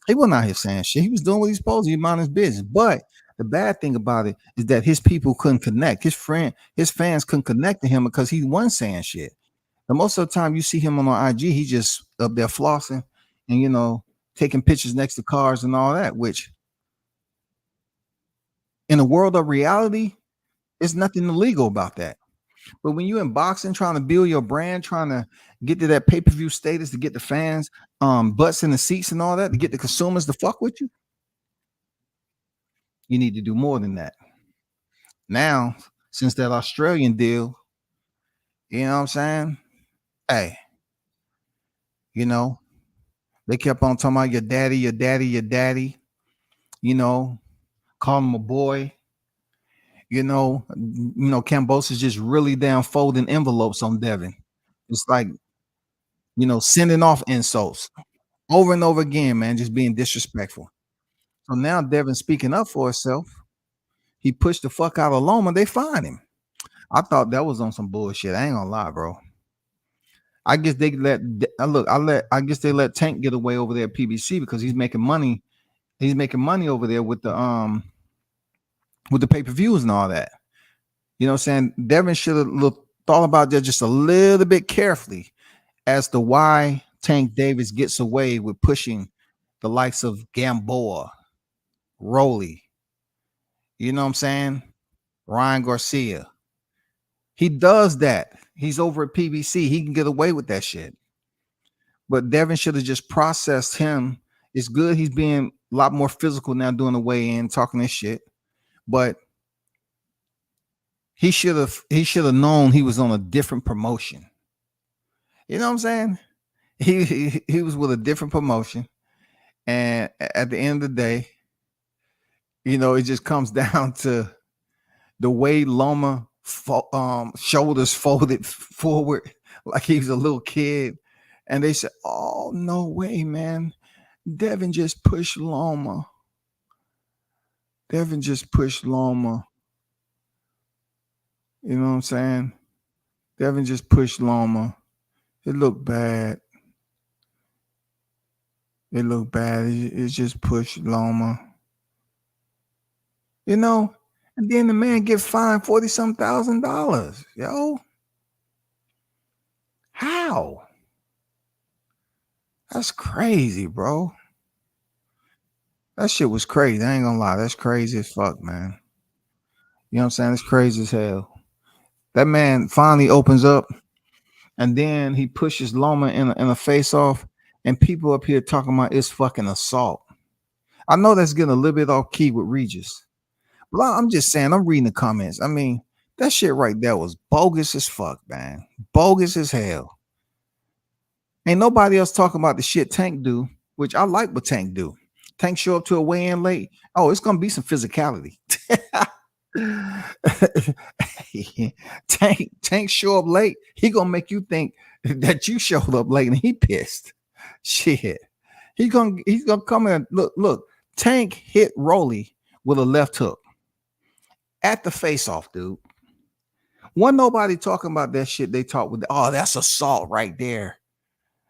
He wasn't out here saying shit. He was doing what he's supposed to. He mind his business. But the bad thing about it is that his people couldn't connect. His fans couldn't connect to him because he wasn't saying shit. And most of the time you see him on IG, he just up there flossing and taking pictures next to cars and all that, which in the world of reality, there's nothing illegal about that. But when you're in boxing, trying to build your brand, trying to get to that pay-per-view status, to get the fans butts in the seats and all that, to get the consumers to fuck with you, you need to do more than that. Now, since that Australian deal, you know what I'm saying? Hey, they kept on talking about your daddy, calling him a boy. Cambos is just really down folding envelopes on Devin. It's like, sending off insults over and over again, man, just being disrespectful. So now Devin speaking up for himself. He pushed the fuck out of Loma. They find him. I thought that was on some bullshit. I ain't gonna lie, bro. I guess they I guess they let Tank get away over there at PBC because he's making money. He's making money over there with the pay-per-views and all that. You know what I'm saying? Devin should have thought about that just a little bit carefully as to why Tank Davis gets away with pushing the likes of Gamboa, Rolly, you know what I'm saying? Ryan Garcia. He does that. He's over at PBC. He can get away with that shit. But Devin should have just processed him. It's good he's being a lot more physical now, doing the weigh-in, talking this shit. But he should have known he was on a different promotion. You know what I'm saying? He was with a different promotion. And at the end of the day, it just comes down to the way Loma shoulders folded forward like he was a little kid. And they said, oh, no way, man. Devin just pushed Loma. Devin just pushed Loma. You know what I'm saying? Devin just pushed Loma. It looked bad. It looked bad. It just pushed Loma. And then the man get fined $40-some thousand. Yo. How? That's crazy, bro. That shit was crazy. I ain't gonna lie. That's crazy as fuck, man. You know what I'm saying? It's crazy as hell. That man finally opens up, and then he pushes Loma in a face-off, and people up here talking about it's fucking assault. I know that's getting a little bit off key with Regis. But I'm just saying, I'm reading the comments. I mean, that shit right there was bogus as fuck, man. Bogus as hell. Ain't nobody else talking about the shit Tank do, which I like what Tank do. Tank show up to a weigh-in late. Oh, it's gonna be some physicality. Tank show up late. He gonna make you think that you showed up late and he pissed. Shit. He's gonna come in. Look. Tank hit Rolly with a left hook at the face-off, dude. Wasn't nobody talking about that shit. They talk with, oh, that's assault right there.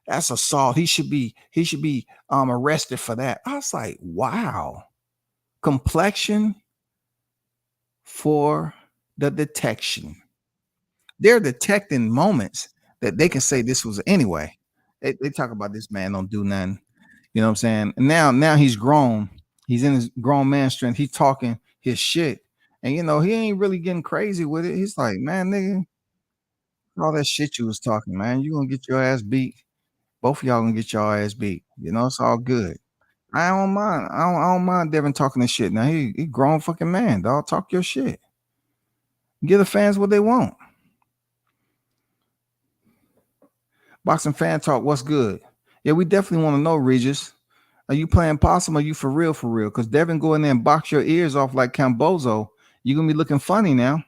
That's assault. He should be arrested for that. I was like, wow. complexion for the detection. They're detecting moments that they can say this was anyway. They talk about this man don't do nothing. You know what I'm saying? And now he's grown. He's in his grown man strength. He's talking his shit. And he ain't really getting crazy with it. He's like, man, nigga, all that shit you was talking, man. You gonna get your ass beat. Both of y'all gonna get your ass beat. It's all good. I don't mind. I don't mind Devin talking this shit. Now he grown fucking man, dog. Talk your shit. Give the fans what they want. Boxing fan talk, what's good? Yeah, we definitely want to know, Regis. Are you playing possum? Or are you for real, for real? Because Devin go in there and box your ears off like Cambozo. You're going to be looking funny now.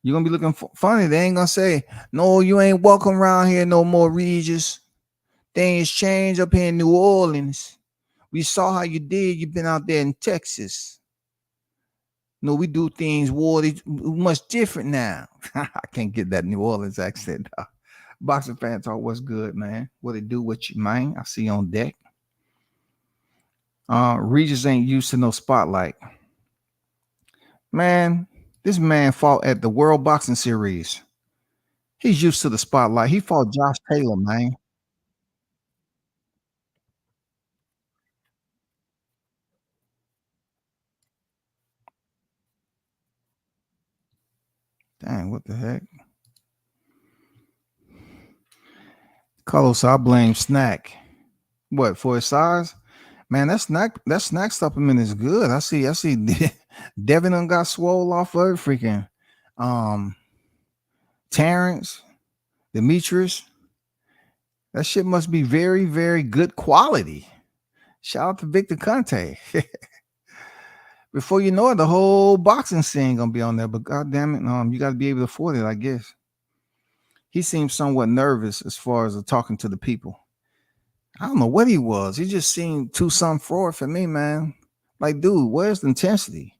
You're going to be looking funny. They ain't going to say, no, you ain't welcome around here no more, Regis. Things change up here in New Orleans. We saw how you did. You've been out there in Texas. No, we do things much different now. I can't get that New Orleans accent. Boxing fan talk, what's good, man? What it do with you, man? I see you on deck. Regis ain't used to no spotlight. Man, this man fought at the World Boxing Series. He's used to the spotlight. He fought Josh Taylor, man. Dang, what the heck? Carlos, I blame Snack. What, for his size? Man, that snack supplement is good. I see Devin done got swole off of it. Freaking Terrence, Demetrius. That shit must be very, very good quality. Shout out to Victor Conte. Before you know it, the whole boxing scene gonna be on there. But god damn it, you got to be able to afford it, I guess. He seemed somewhat nervous as far as talking to the people. I don't know what he was. He just seemed too some fraud for me, man. Like, dude, where's the intensity?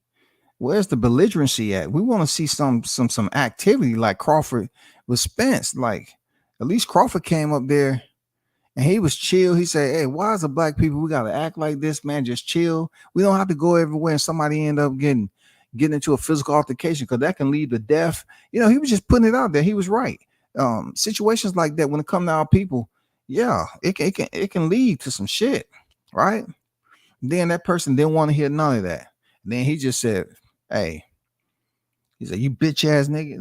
Where's the belligerency at? We want to see some activity like Crawford with Spence. Like, at least Crawford came up there and he was chill. He said, hey, why is the black people, we got to act like this, man? Just chill. We don't have to go everywhere and somebody end up getting into a physical altercation because that can lead to death. He was just putting it out there. He was right. Situations like that, when it comes to our people, yeah, it can lead to some shit, right? Then that person didn't want to hear none of that. Then he just said, hey, he said, you bitch ass nigga.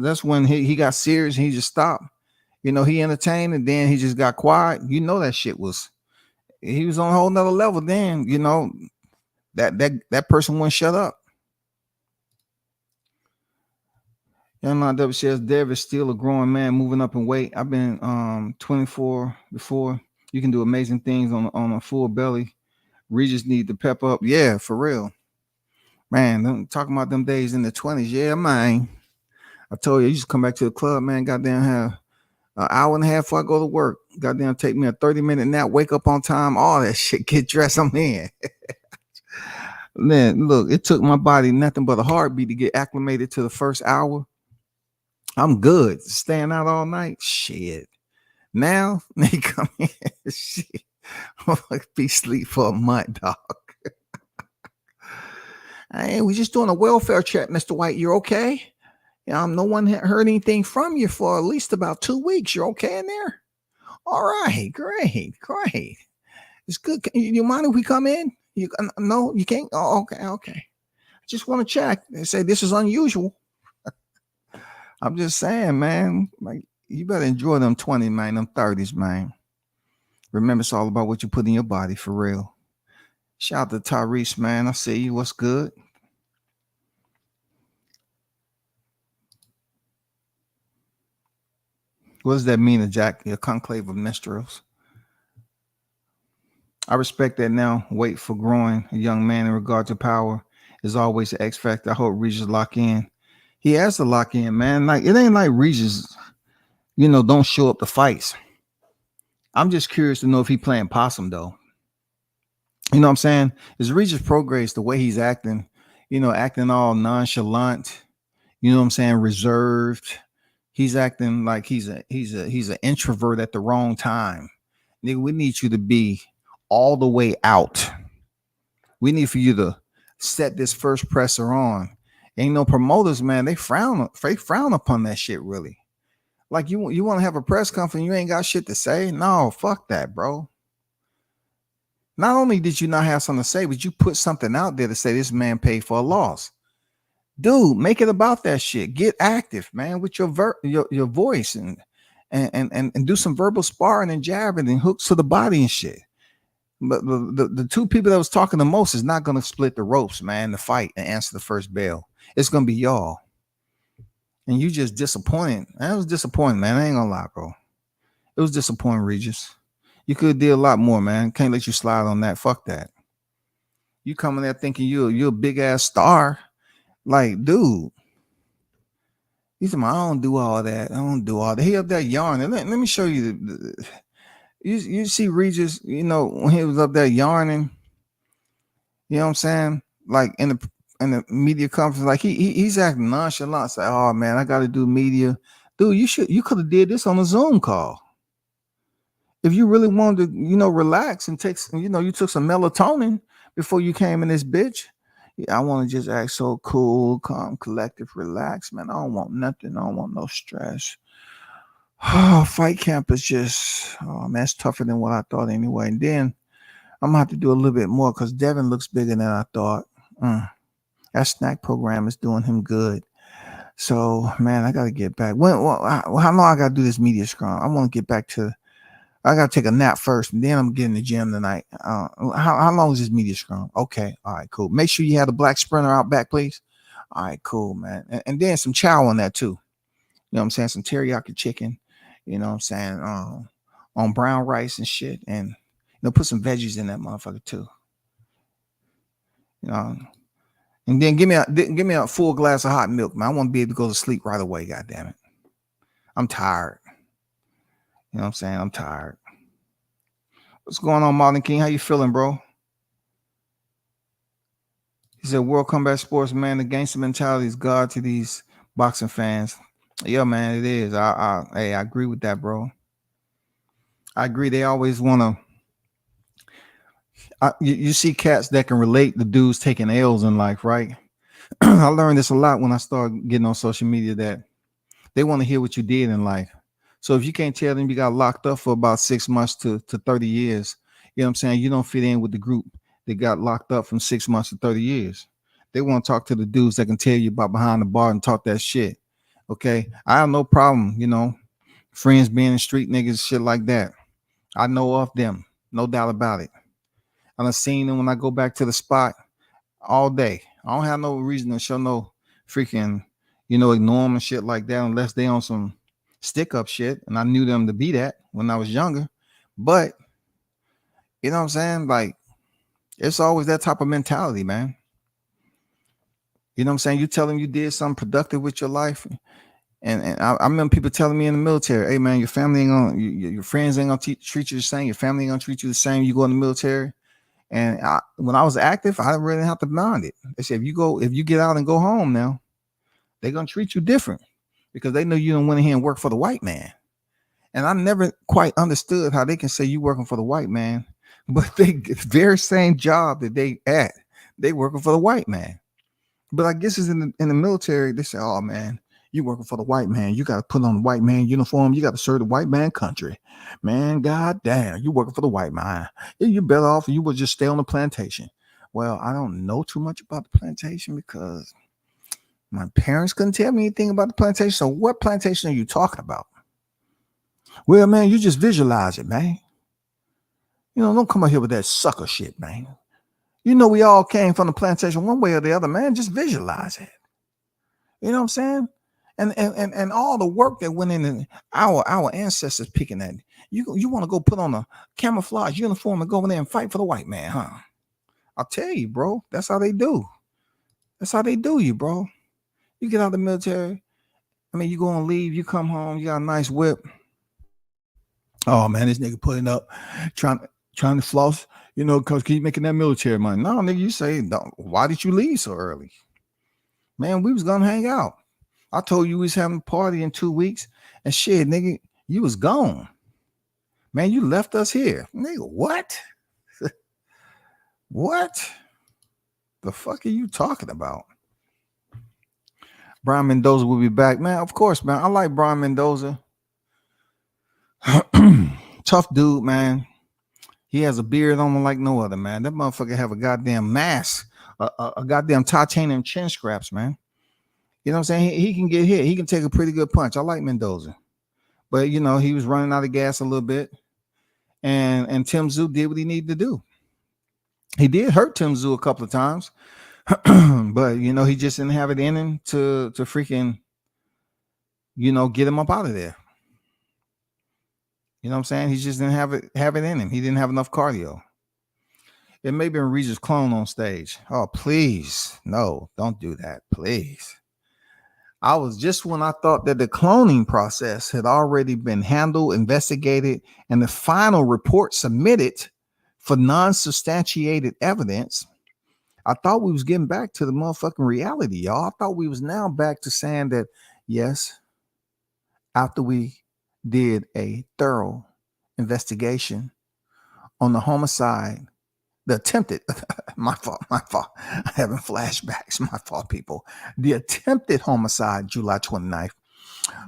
That's when he got serious and he just stopped. He entertained and then he just got quiet. That shit he was on a whole nother level then, that person wouldn't shut up. MIW says Dev is still a growing man moving up in weight. I've been 24 before. You can do amazing things on a full belly. Regis need to pep up. Yeah, for real. Man, I'm talking about them days in the 20s. Yeah, man. I told you, just come back to the club, man. Goddamn have an hour and a half before I go to work. Goddamn take me a 30-minute nap, wake up on time, all that shit, get dressed, I'm in. Man, look, it took my body nothing but a heartbeat to get acclimated to the first hour. I'm good. Staying out all night. Shit. Now they come in. Shit. Be sleep for a month, dog. Hey, we just doing a welfare check, Mr. White. You're okay? No one heard anything from you for at least about 2 weeks. You're okay in there? All right, great. It's good. You mind if we come in? No, you can't. Oh, okay. Just want to check. They say this is unusual. I'm just saying, man, like, you better enjoy them 20s, man, them 30s, man. Remember, it's all about what you put in your body, for real. Shout out to Tyrese, man. I see you. What's good? What does that mean, a conclave of minstrels? I respect that now. Wait for growing a young man in regard to power is always the X factor. I hope Regis lock in. He has to lock in, man. Like, it ain't like Regis, don't show up to fights. I'm just curious to know if he playing possum, though. You know what I'm saying? Is Regis progress the way he's acting, acting all nonchalant, you know what I'm saying, reserved. He's acting like he's an introvert at the wrong time. Nigga, we need you to be all the way out. We need for you to set this first presser on. Ain't no promoters, man. They frown upon that shit, really. Like you want to have a press conference, you ain't got shit to say. No, fuck that, bro. Not only did you not have something to say, but you put something out there to say this man paid for a loss. Dude, make it about that shit. Get active, man, with your voice and do some verbal sparring and jabbing and hooks to the body and shit. But the two people that was talking the most is not gonna split the ropes, man, to fight and answer the first bell. It's gonna be y'all. And you just disappointed. That was disappointing, man. I ain't gonna lie, bro. It was disappointing, Regis. You could do a lot more, man. Can't let you slide on that. Fuck that. You coming there thinking you're a big ass star. Like, dude. He said, I don't do all that. I don't do all that. He up there yarning. Let me show you you see Regis, when he was up there yarning, you know what I'm saying? Like in the media conference, like he's acting nonchalant. Say, oh man, I gotta do media. Dude, you could have did this on a Zoom call. If you really wanted to, relax and take, you took some melatonin before you came in this bitch. Yeah, I want to just act so cool, calm, collective, relax, man. I don't want nothing. I don't want no stress. Oh, fight camp is just, man, it's tougher than what I thought anyway. And then I'm gonna have to do a little bit more because Devin looks bigger than I thought. That snack program is doing him good. So, man, I gotta get back. How long I gotta do this media scrum? I want to get back to. I gotta take a nap first, and then I'm getting the gym tonight. How long is this media scrum? Okay, all right, cool. Make sure you have the black sprinter out back, please. All right, cool, man. And then some chow on that too. You know what I'm saying? Some teriyaki chicken. You know what I'm saying? On brown rice and shit, and put some veggies in that motherfucker too. And then give me a full glass of hot milk, man. I want to be able to go to sleep right away. God damn it, I'm tired. You know what I'm saying? I'm tired. What's going on, Martin King? How you feeling, bro? He said, World Combat Sports, man, the gangster mentality is God to these boxing fans. Yeah, man, it is. I agree with that, bro. I agree. They always want to. You see cats that can relate to dudes taking L's in life, right? I learned this a lot when I started getting on social media, that they want to hear what you did in life. So if you can't tell them you got locked up for about 6 months to 30 years, you know what I'm saying? You don't fit in with the group that got locked up from 6 months to 30 years. They want to talk to the dudes that can tell you about behind the bar and talk that shit. Okay. I have no problem, friends being in street niggas, shit like that. I know of them. No doubt about it. And I've seen them when I go back to the spot all day. I don't have no reason to show no freaking, ignore them and shit like that unless they on some stick up shit, and I knew them to be that when I was younger. But you know what I'm saying? Like, it's always that type of mentality, man. You know what I'm saying? You tell them you did something productive with your life. And I remember people telling me in the military, hey man, your family ain't gonna, your friends ain't gonna treat you the same. Your family ain't gonna treat you the same. You go in the military. And when I was active, I didn't really have to mind it. They said, if you get out and go home now, they're gonna treat you different, because they know you don't went in here and work for the white man. And I never quite understood how they can say you working for the white man, but they very same job that they working for the white man. But I guess it's in the military. They say, oh man, you working for the white man. You got to put on the white man uniform. You got to serve the white man country. Man, god damn, you working for the white man. You better off you would just stay on the plantation. Well, I don't know too much about the plantation because my parents couldn't tell me anything about the plantation. So what plantation are you talking about? Well, man, you just visualize it, man. Don't come out here with that sucker shit, man. We all came from the plantation one way or the other, man. Just visualize it. You know what I'm saying? And all the work that went in our ancestors picking at you want to go put on a camouflage uniform and go in there and fight for the white man, huh? I'll tell you, bro. That's how they do. That's how they do you, bro. You get out of the military. I mean, you go on leave, you come home, you got a nice whip. Oh man, this nigga putting up, trying to floss, because keep making that military money. No, nigga, you say, why did you leave so early? Man, we was gonna hang out. I told you we was having a party in 2 weeks, and shit, nigga, you was gone. Man, you left us here. Nigga, what? What? The fuck are you talking about? Brian Mendoza will be back, man. Of course, man. I like Brian Mendoza. Tough dude, man. He has a beard on him like no other, man. That motherfucker have a goddamn mask, a goddamn titanium chin straps, man. You know what I'm saying? He can get hit. He can take a pretty good punch. I like Mendoza, but you know he was running out of gas a little bit, and Tim Tszyu did what he needed to do. He did hurt Tim Tszyu a couple of times, but you know he just didn't have it in him to freaking, you know, get him up out of there. You know what I'm saying? He just didn't have it in him. He didn't have enough cardio. It may have been Regis clone on stage. Oh, please. No, don't do that. Please. I was just when I thought that the cloning process had already been handled, investigated, and the final report submitted for non-substantiated evidence. I thought we was getting back to the motherfucking reality, y'all. I thought we was now back to saying that, yes, after we did a thorough investigation on the homicide, the attempted, my fault, I'm having flashbacks, my fault, people. The attempted homicide, July 29th,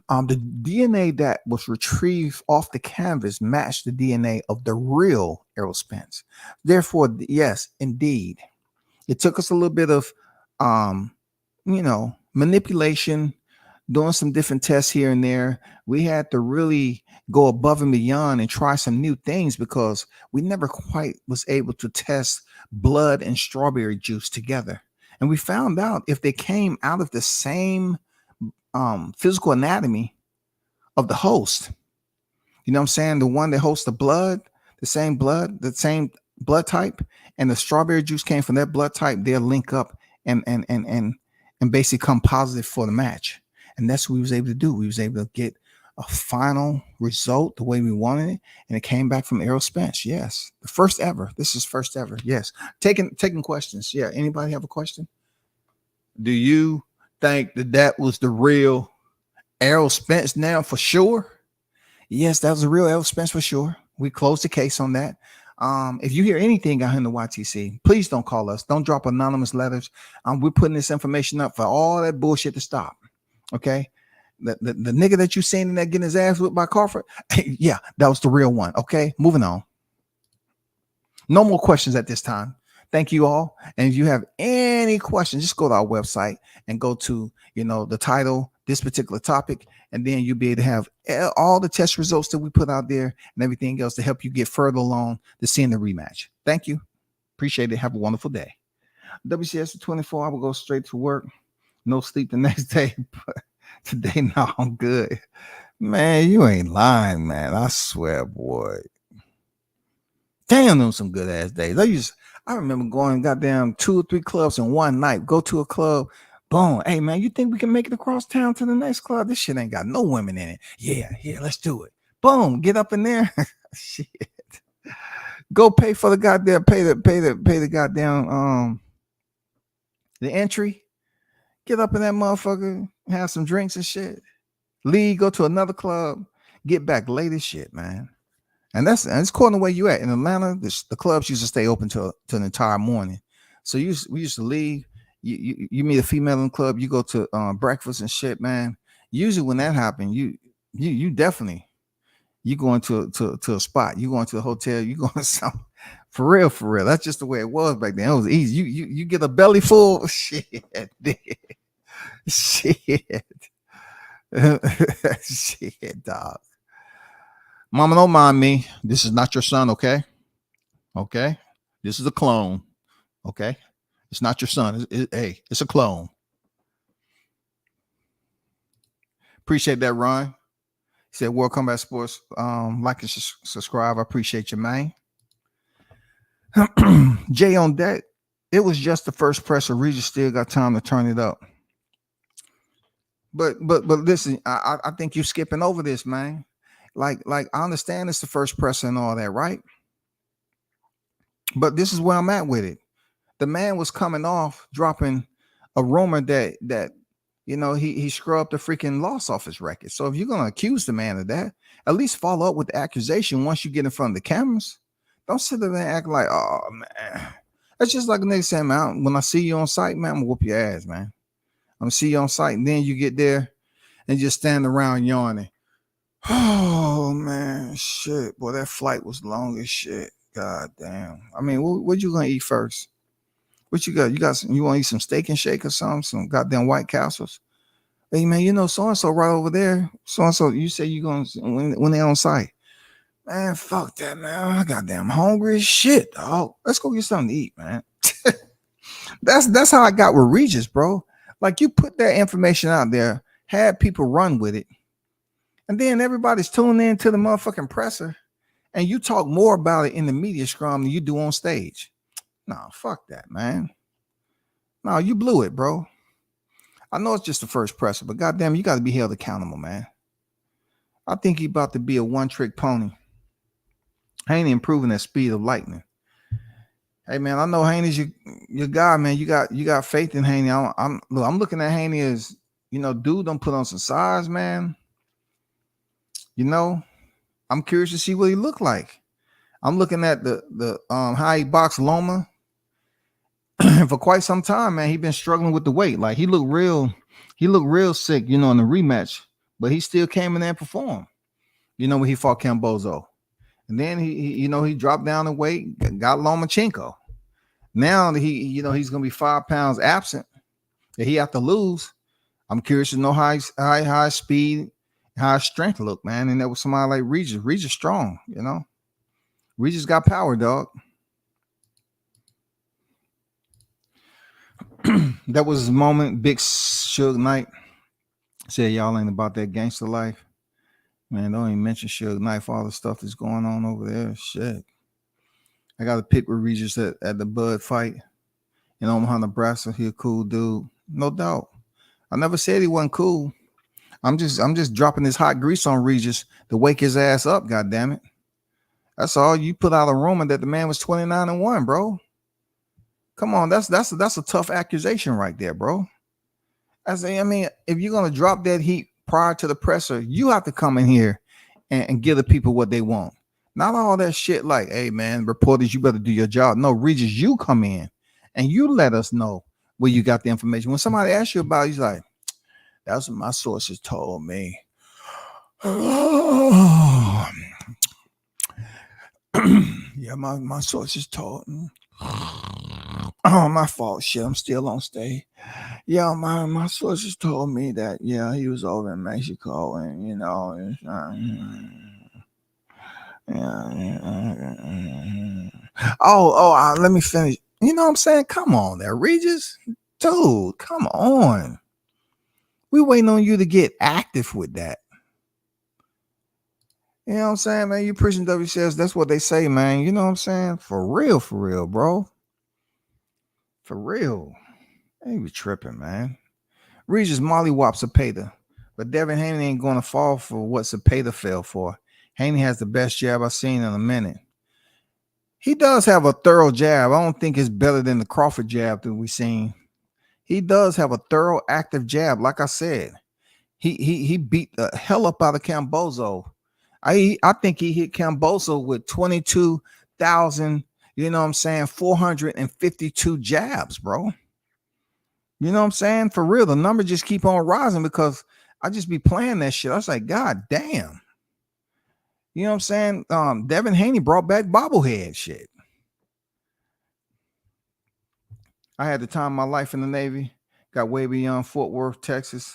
the DNA that was retrieved off the canvas matched the DNA of the real Errol Spence. Therefore, yes, indeed, it took us a little bit of, you know, manipulation, doing some different tests here and there. We had to really go above and beyond and try some new things because we never quite was able to test blood and strawberry juice together. And we found out if they came out of the same physical anatomy of the host, you know what I'm saying? The one that hosts the blood, the same blood type, and the strawberry juice came from that blood type, they'll link up and basically come positive for the match. And that's what we was able to do. We was able to get a final result the way we wanted it, and it came back from Errol Spence. Yes, the first ever. This is first ever. Yes, taking questions. Yeah, anybody have a question? Do you think that was the real Errol Spence now for sure? Yes, that was the real Errol Spence for sure. We closed the case on that. If you hear anything out in the YTC, please don't call us. Don't drop anonymous letters. We're putting this information up for all that bullshit to stop. Okay, the nigga that you seen in that getting his ass whipped by Carefree, yeah, that was the real one. Okay, moving on. No more questions at this time. Thank you all. And if you have any questions, just go to our website and go to, you know, the title, this particular topic, and then you'll be able to have all the test results that we put out there and everything else to help you get further along to seeing the rematch. Thank you. Appreciate it. Have a wonderful day. WCS 24, I will go straight to work. No sleep the next day, but today, no, I'm good. Man, you ain't lying, man. I swear, boy. Damn, them some good ass days. I remember going goddamn 2 or 3 clubs in one night. Go to a club, boom. Hey, man, you think we can make it across town to the next club? This shit ain't got no women in it. Yeah, let's do it. Boom, get up in there. Shit. Go pay for the goddamn, pay the goddamn the entry. Get up in that motherfucker, have some drinks and shit. Leave, go to another club, get back late as shit, man. And it's according to where you at. In Atlanta, the clubs used to stay open till an entire morning. So we used to leave. You meet a female in the club, you go to breakfast and shit, man. Usually when that happened, you definitely you going to a spot, you going to a hotel, you going to some for real. That's just the way it was back then. It was easy. You get a belly full. Shit. Shit. Shit, dog. Mama, don't mind me. This is not your son, okay? Okay? This is a clone. Okay? It's not your son. Hey, it's a clone. Appreciate that, Ron. He said, World Combat Sports. Like and subscribe. I appreciate you, man. Jay on deck. It was just the first press. Regis still got time to turn it up. But listen, I think you're skipping over this, man. Like I understand it's the first press and all that, right? But this is where I'm at with it. The man was coming off dropping a rumor that you know he scrubbed the freaking loss off his record. So if you're gonna accuse the man of that, at least follow up with the accusation once you get in front of the cameras. Don't sit there and act like, oh man, That's just like a nigga saying, man, when I see you on site, man, I'm gonna whoop your ass, man. I'm gonna see you on site, and then you get there and just stand around yawning. Oh man, shit, boy, that flight was long as shit. God damn. I mean, what you gonna eat first? What you got? You want to eat some steak and shake or something? Some goddamn White Castles? Hey man, you know so and so right over there. So and so, you say you gonna when they on site? Man, fuck that, man. I goddamn hungry as shit, dog. Let's go get something to eat, man. That's how I got with Regis, bro. Like you put that information out there, had people run with it, and then everybody's tuning in to the motherfucking presser, and you talk more about it in the media scrum than you do on stage. No, fuck that, man. No, you blew it, bro. I know it's just the first presser, but goddamn, you got to be held accountable, man. I think he about to be a one-trick pony. Haney improving at speed of lightning. Hey man, I know Haney's your guy, man. You got faith in Haney. I'm looking at Haney as, dude, don't put on some size, man. I'm curious to see what he look like. I'm looking at the how he boxed Loma. For quite some time, man. He been struggling with the weight. Like he looked real sick, in the rematch, but he still came in there and performed. When he fought Cambozo. And then he dropped down the weight, got Lomachenko. Now he's gonna be 5 pounds absent that he have to lose. I'm curious to know how his speed, how his strength look, man. And that was somebody like Regis. Regis strong, Regis got power, dog. That was his moment. Big Suge Knight said, y'all ain't about that gangster life. Man, don't even mention Suge Knight for all the stuff that's going on over there. Shit. I got to pick with Regis at the Bud fight in Omaha, Nebraska. He a cool dude. No doubt. I never said he wasn't cool. I'm just dropping this hot grease on Regis to wake his ass up, goddammit. That's all. You put out a rumor that the man was 29-1, bro. Come on, that's a tough accusation right there, bro. If you're gonna drop that heat prior to the presser, you have to come in here and give the people what they want. Not all that shit like, hey man, reporters, you better do your job. No, Regis, you come in and you let us know where you got the information. When somebody asks you about it, he's like, that's what my sources told me. Yeah, my sources told me. Oh, my fault. Shit, I'm still on stage. Yeah, my sources told me that. Yeah, he was over in Mexico, and let me finish. You know what I'm saying? Come on, there, Regis, dude. Come on. We waiting on you to get active with that. You know what I'm saying, man? You preaching WCS. That's what they say, man. You know what I'm saying? For real, bro. For real. They be tripping, man. Regis mollywop Cepeda. But Devin Haney ain't going to fall for what Cepeda fell for. Haney has the best jab I've seen in a minute. He does have a thorough jab. I don't think it's better than the Crawford jab that we've seen. He does have a thorough, active jab. Like I said, he beat the hell up out of Cambozo. I think he hit Cambozo with 22,000, 452 jabs, bro. You know what I'm saying? For real, the number just keep on rising because I just be playing that shit. I was like, God damn. You know what I'm saying? Devin Haney brought back bobblehead shit. I had the time of my life in the Navy. Got way beyond Fort Worth, Texas.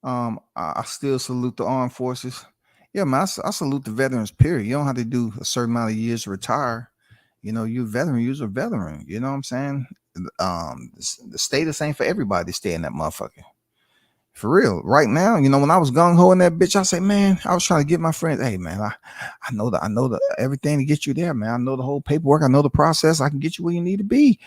I still salute the armed forces. Yeah, man, I salute the veterans, period. You don't have to do a certain amount of years to retire. You're a veteran, you're a veteran. You know what I'm saying? The status ain't for everybody to stay in that motherfucker. For real. Right now, when I was gung-ho in that bitch, I say, man, I was trying to get my friends. Hey, man, I know the everything to get you there, man. I know the whole paperwork. I know the process. I can get you where you need to be.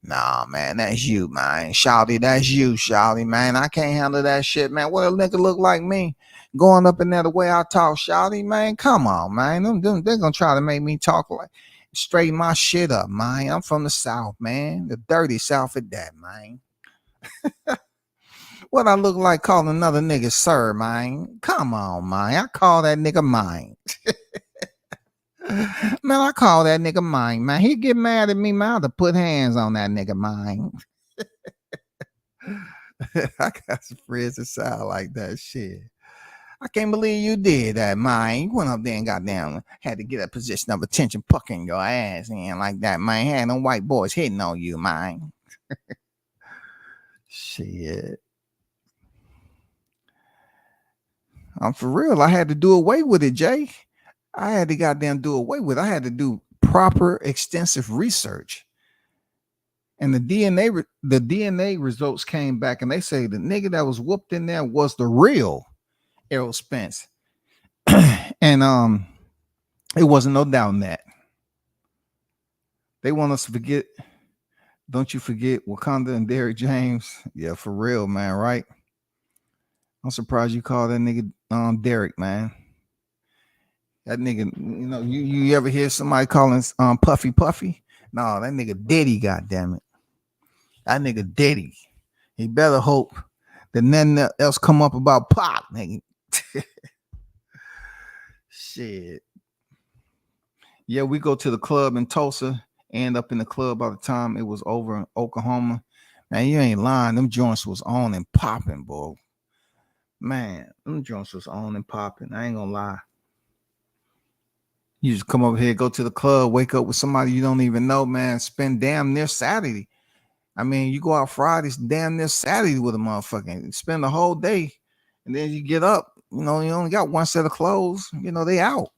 Nah, man, that's you, man. Shawty, that's you, Shawty, man. I can't handle that shit, man. What a nigga look like me going up in there the way I talk, Shawty, man. Come on, man. They're gonna try to make me talk like straighten my shit up, man. I'm from the South, man. The dirty South at that, man. What I look like calling another nigga sir, man? Come on, man. I call that nigga mine. Man, I call that nigga mine, man. He get mad at me, man. I have to put hands on that nigga mine. I got some friends that sound like that shit. I can't believe you did that, man. You went up there and got down, had to get a position of attention, pucking your ass in like that, man. Had them white boys hitting on you, man. Shit. I'm for real. I had to do away with it, Jay. I had to goddamn do away with it. I had to do proper, extensive research. And the DNA results came back, and they say the nigga that was whooped in there was the real Errol Spence. And it wasn't no doubt in that. They want us to forget. Don't you forget Wakanda and Derrick James? Yeah, for real, man, right? I'm surprised you call that nigga Derrick, man. That nigga, you know, you ever hear somebody calling Puffy Puffy? No, that nigga Diddy, goddammit. That nigga Diddy. He better hope that nothing else come up about Pop, nigga. Shit. Yeah, we go to the club in Tulsa, end up in the club by the time it was over in Oklahoma. Man, you ain't lying. Them joints was on and popping, boy. Man, them joints was on and popping. I ain't gonna lie. You just come over here, go to the club, wake up with somebody you don't even know, man. Spend damn near Saturday. I mean, you go out Fridays, damn near Saturday with a motherfucking. Spend the whole day, and then you get up. You know, you only got one set of clothes. You know, they out.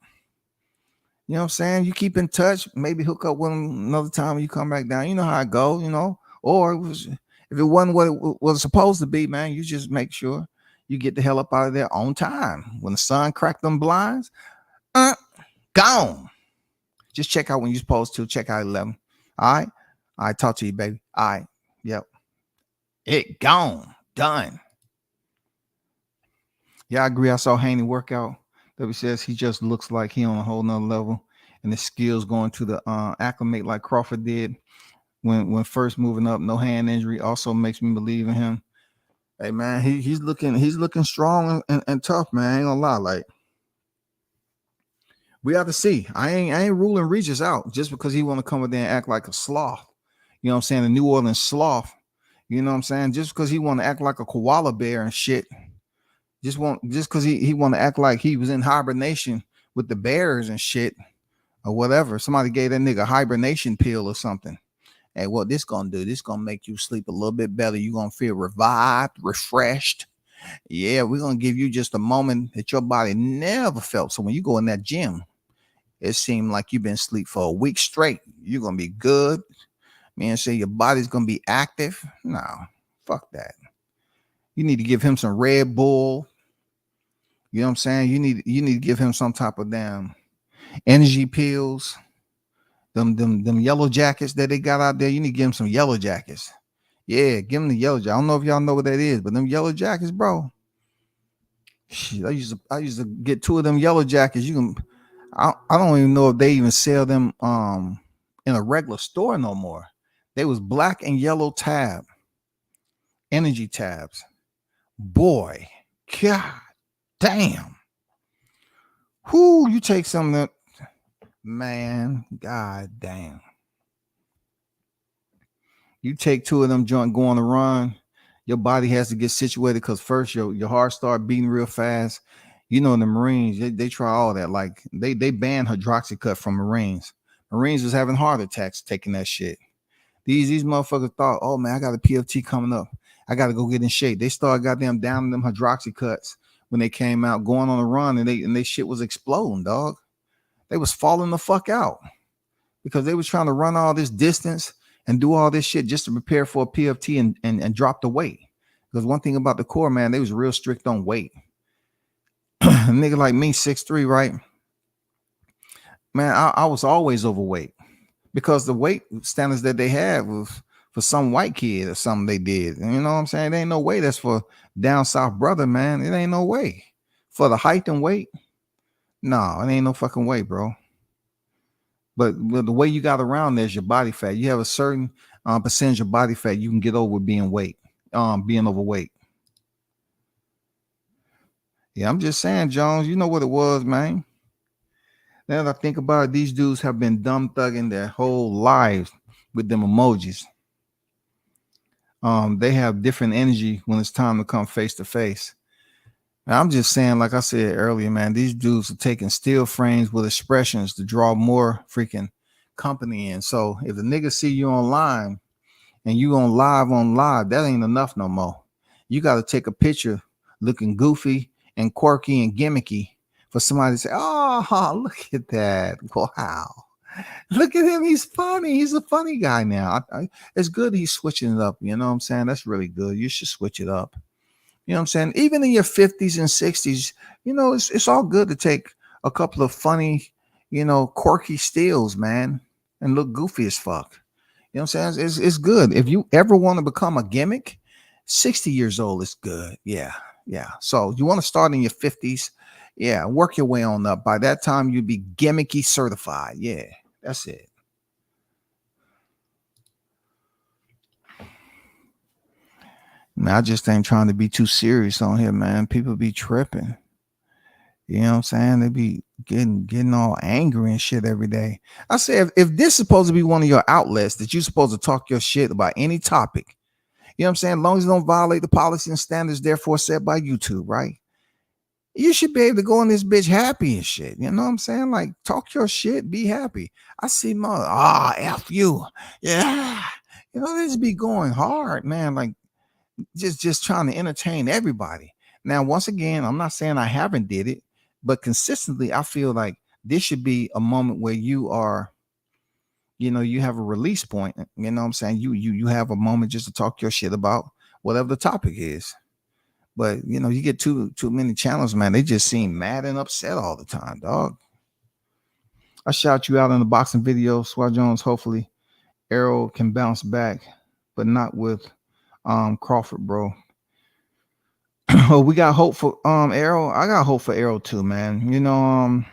You know what I'm saying? You keep in touch. Maybe hook up with them another time when you come back down. You know how it go, you know. Or if it wasn't what it was supposed to be, man, you just make sure you get the hell up out of there on time. When the sun cracked them blinds, gone. Just check out when you're supposed to. Check out 11. All right? All right, talk to you, baby. All right. Yep. It gone. Done. Yeah, I agree. I saw Haney work out. W says he just looks like he on a whole nother level, and his skills going to the acclimate like Crawford did when first moving up. No hand injury also makes me believe in him. Hey man, he's looking strong and tough, man. I ain't gonna lie, like we have to see. I ain't ruling Regis out just because he want to come in there and act like a sloth. You know what I'm saying? A New Orleans sloth. You know what I'm saying? Just because he want to act like a koala bear and shit. Just because he want to act like he was in hibernation with the bears and shit or whatever. Somebody gave that nigga a hibernation pill or something. Hey, what this gonna do? This gonna make you sleep a little bit better. You gonna feel revived, refreshed. Yeah, we're gonna give you just a moment that your body never felt. So when you go in that gym, it seemed like you've been asleep for a week straight. You're gonna be good. Man, say your body's gonna be active. No, fuck that. You need to give him some Red Bull. You know what I'm saying? You need to give him some type of damn energy pills. Them yellow jackets that they got out there. You need to give him some yellow jackets. Yeah, give him the yellow jacket. I don't know if y'all know what that is, but them yellow jackets, bro. Shit, I used to get 2 of them yellow jackets. You can I don't even know if they even sell them in a regular store no more. They was black and yellow tab. Energy tabs. Boy, God damn. Who you take some of that, man? God damn. You take 2 of them joint, go on a run. Your body has to get situated because first your heart start beating real fast. You know, the Marines, they try all that. Like they banned hydroxycut from Marines. Marines was having heart attacks taking that shit. These motherfuckers thought, oh man, I got a PFT coming up. I got to go get in shape. They started goddamn downing them hydroxycuts when they came out, going on a run, and they shit was exploding, dog. They was falling the fuck out because they was trying to run all this distance and do all this shit just to prepare for a PFT and drop the weight. Because one thing about the Corps, man, they was real strict on weight. A nigga like me, 6'3", right? Man, I was always overweight because the weight standards that they had was for some white kid or something they did. And you know what I'm saying? There ain't no way that's for down south brother, man. It ain't no way. For the height and weight, no, it ain't no fucking way, bro. But the way you got around there's your body fat. You have a certain percentage of body fat you can get over being overweight. Yeah, I'm just saying, Jones, you know what it was, man. Now that I think about it, these dudes have been dumb thugging their whole lives with them emojis. They have different energy when it's time to come face to face. And I'm just saying, like I said earlier, man, these dudes are taking still frames with expressions to draw more freaking company in. So if the niggas see you online and you on live, that ain't enough no more. You got to take a picture looking goofy and quirky and gimmicky for somebody to say, oh, look at that. Wow. Look at him. He's funny. He's a funny guy now. It's good he's switching it up. You know what I'm saying? That's really good. You should switch it up. You know what I'm saying? Even in your 50s and 60s, you know, it's all good to take a couple of funny, you know, quirky steals, man, and look goofy as fuck. You know what I'm saying? It's good. If you ever want to become a gimmick, 60 years old is good. Yeah. Yeah. So you want to start in your 50s. Yeah. Work your way on up. By that time, you'd be gimmicky certified. Yeah. That's it. Man, I just ain't trying to be too serious on here, man. People be tripping. You know what I'm saying? They be getting all angry and shit every day. I say if this is supposed to be one of your outlets that you're supposed to talk your shit about any topic, you know what I'm saying? As long as you don't violate the policy and standards therefore set by YouTube, right? You should be able to go in this bitch happy and shit. You know what I'm saying? Like, talk your shit, be happy. I see F you. Yeah. You know, this be going hard, man. Like, just trying to entertain everybody. Now, once again, I'm not saying I haven't did it, but consistently, I feel like this should be a moment where you are, you know, you have a release point. You know what I'm saying? You have a moment just to talk your shit about whatever the topic is. But you know, you get too many channels, man. They just seem mad and upset all the time, dog. I shout you out in the boxing video, Swat Jones. Hopefully, Arrow can bounce back, but not with Crawford, bro. Oh, we got hope for Arrow. I got hope for Arrow too, man. You know,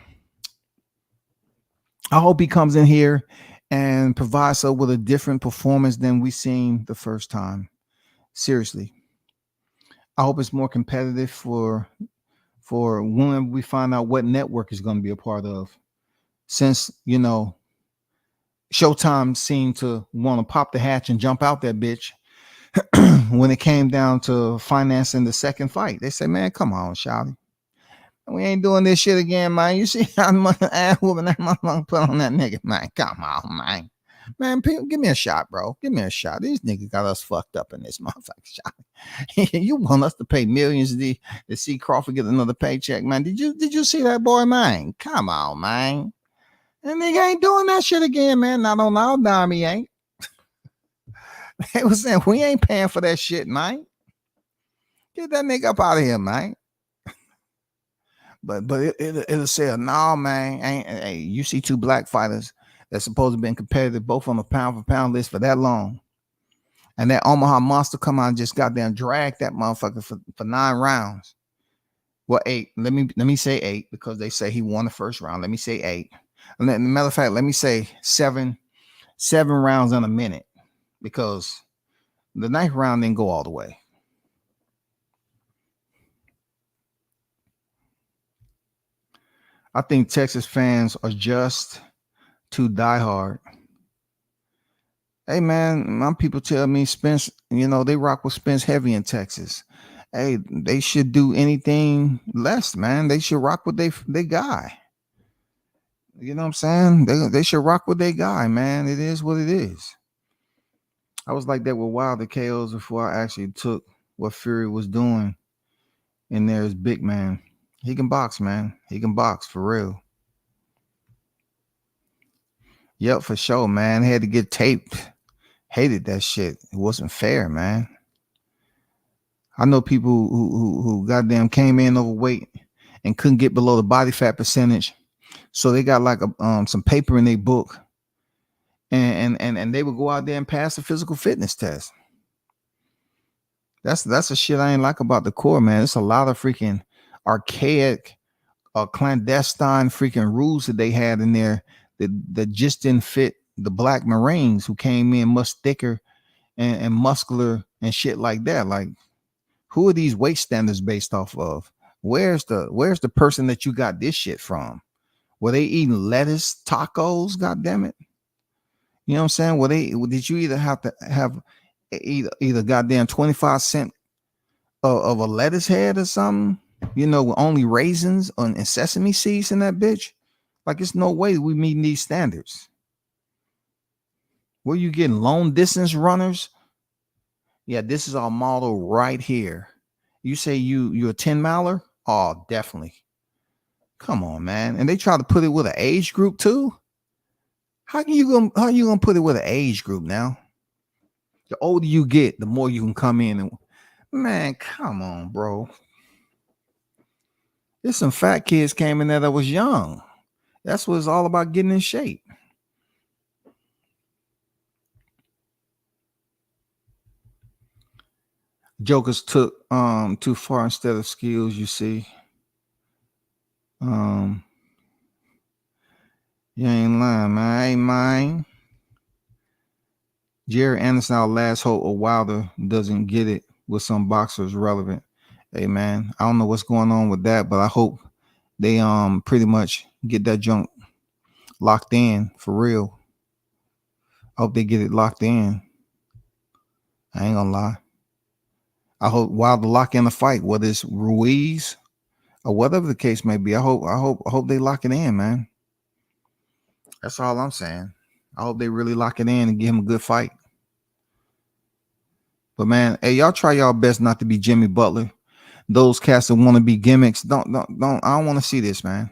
I hope he comes in here and provides us with a different performance than we seen the first time. Seriously. I hope it's more competitive for when we find out what network is going to be a part of. Since, you know, Showtime seemed to want to pop the hatch and jump out that bitch when it came down to financing the second fight. They said, man, come on, Shouty. We ain't doing this shit again, man. You see how much ass whooping that motherfucker put on that nigga, man. Come on, man. Man, give me a shot, bro. Give me a shot. These niggas got us fucked up in this motherfucking shot. You want us to pay millions to see Crawford get another paycheck, man? Did you see that boy, man? Come on, man. That nigga ain't doing that shit again, man. Not on our dime, he ain't. They was saying we ain't paying for that shit, man. Get that nigga up out of here, man. But it'll say, no, man. Hey, you see two black fighters that's supposed to be competitive, both on the pound for pound list for that long. And that Omaha monster come out and just goddamn drag that motherfucker for 9 rounds. Well, 8. Let me say 8 because they say he won the first round. Let me say 8. And then, matter of fact, let me say 7 rounds in a minute because the 9th round didn't go all the way. I think Texas fans are just too diehard. Hey, man, my people tell me Spence, you know, they rock with Spence heavy in Texas. Hey, they should do anything less, man. They should rock with they guy. You know what I'm saying? They should rock with their guy, man. It is what it is. I was like that with Wilder KOs before I actually took what Fury was doing in there as big man. He can box, man. He can box for real. Yep, for sure, man. He had to get taped. Hated that shit. It wasn't fair, man. I know people who goddamn came in overweight and couldn't get below the body fat percentage. So they got like some paper in their book. And they would go out there and pass the physical fitness test. That's the shit I ain't like about the core, man. It's a lot of freaking archaic clandestine freaking rules that they had in there that just didn't fit the black Marines who came in much thicker and muscular and shit like that. Like, who are these weight standards based off of? Where's the person that you got this shit from? Were they eating lettuce tacos? God damn it. You know what I'm saying? Did you either have to have either goddamn 25 cent of a lettuce head or something? You know, with only raisins and sesame seeds in that bitch. Like, it's no way we meeting these standards. Where you getting long distance runners? Yeah, this is our model right here. You say you're a 10 miler? Oh, definitely. Come on, man. And they try to put it with an age group too. How you gonna put it with an age group now? The older you get, the more you can come in and man, come on, bro. There's some fat kids came in there that was young. That's what it's all about, getting in shape. Jokers took too far instead of skills, you see. You ain't lying, man. I ain't mine. Jerry Anderson, our last hope of Wilder, doesn't get it with some boxers relevant. Hey man, I don't know what's going on with that, but I hope they pretty much get that junk locked in for real. I hope they get it locked in. I ain't gonna lie. I hope Wilder lock in the fight, whether it's Ruiz or whatever the case may be. I hope they lock it in, man. That's all I'm saying. I hope they really lock it in and give him a good fight. But man, hey, y'all try y'all best not to be Jimmy Butler. Those cats that want to be gimmicks, don't. I don't want to see this, man.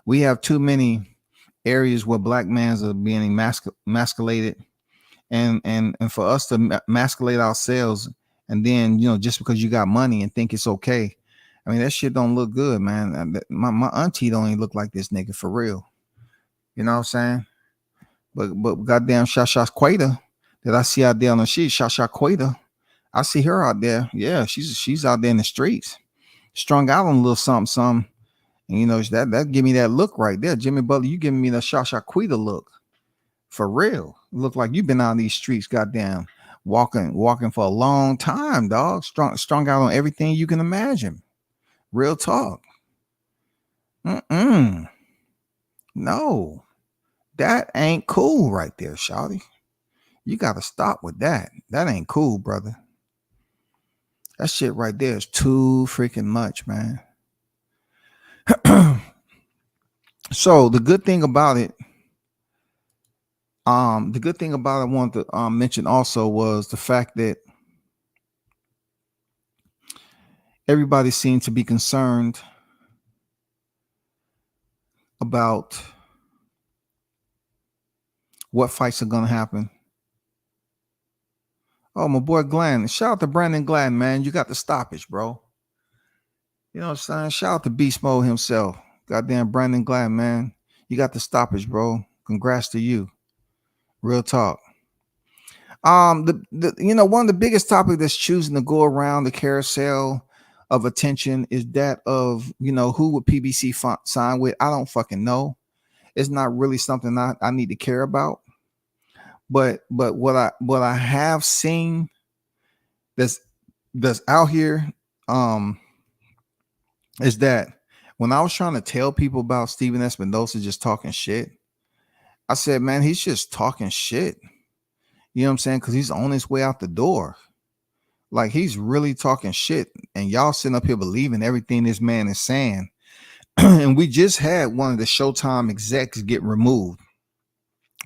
We have too many areas where black mans are being emasculated, and for us to emasculate ourselves, and then just because you got money and think it's okay. I mean, that shit don't look good, man. My auntie don't even look like this nigga for real. You know what I'm saying? But goddamn Shasha Queta that I see out there on the sheet, Shasha Queta, I see her out there. Yeah, she's out there in the streets, strung out on a little something. And that give me that look right there. Jimmy Butler, you giving me the Shasha Queta look. For real. Look like you've been out in these streets, goddamn, walking for a long time, dog. Strung out on everything you can imagine. Real talk. No. That ain't cool right there, shawty. You gotta stop with that. That ain't cool, brother. That shit right there is too freaking much, man. So the good thing about it, I wanted to mention also was the fact that everybody seemed to be concerned about what fights are gonna happen. Oh, my boy Glenn. Shout out to Brandon Glenn, man. You got the stoppage, bro. You know what I'm saying? Shout out to Beast Mode himself. Goddamn Brandon Glenn, man. You got the stoppage, bro. Congrats to you. Real talk. One of the biggest topics that's choosing to go around the carousel of attention is that of, who would PBC sign with? I don't fucking know. It's not really something I need to care about. But what I have seen that's out here is that when I was trying to tell people about Steven Espinosa just talking shit, I said, man, he's just talking shit. You know what I'm saying? Because he's on his way out the door. Like, he's really talking shit. And y'all sitting up here believing everything this man is saying. And we just had one of the Showtime execs get removed,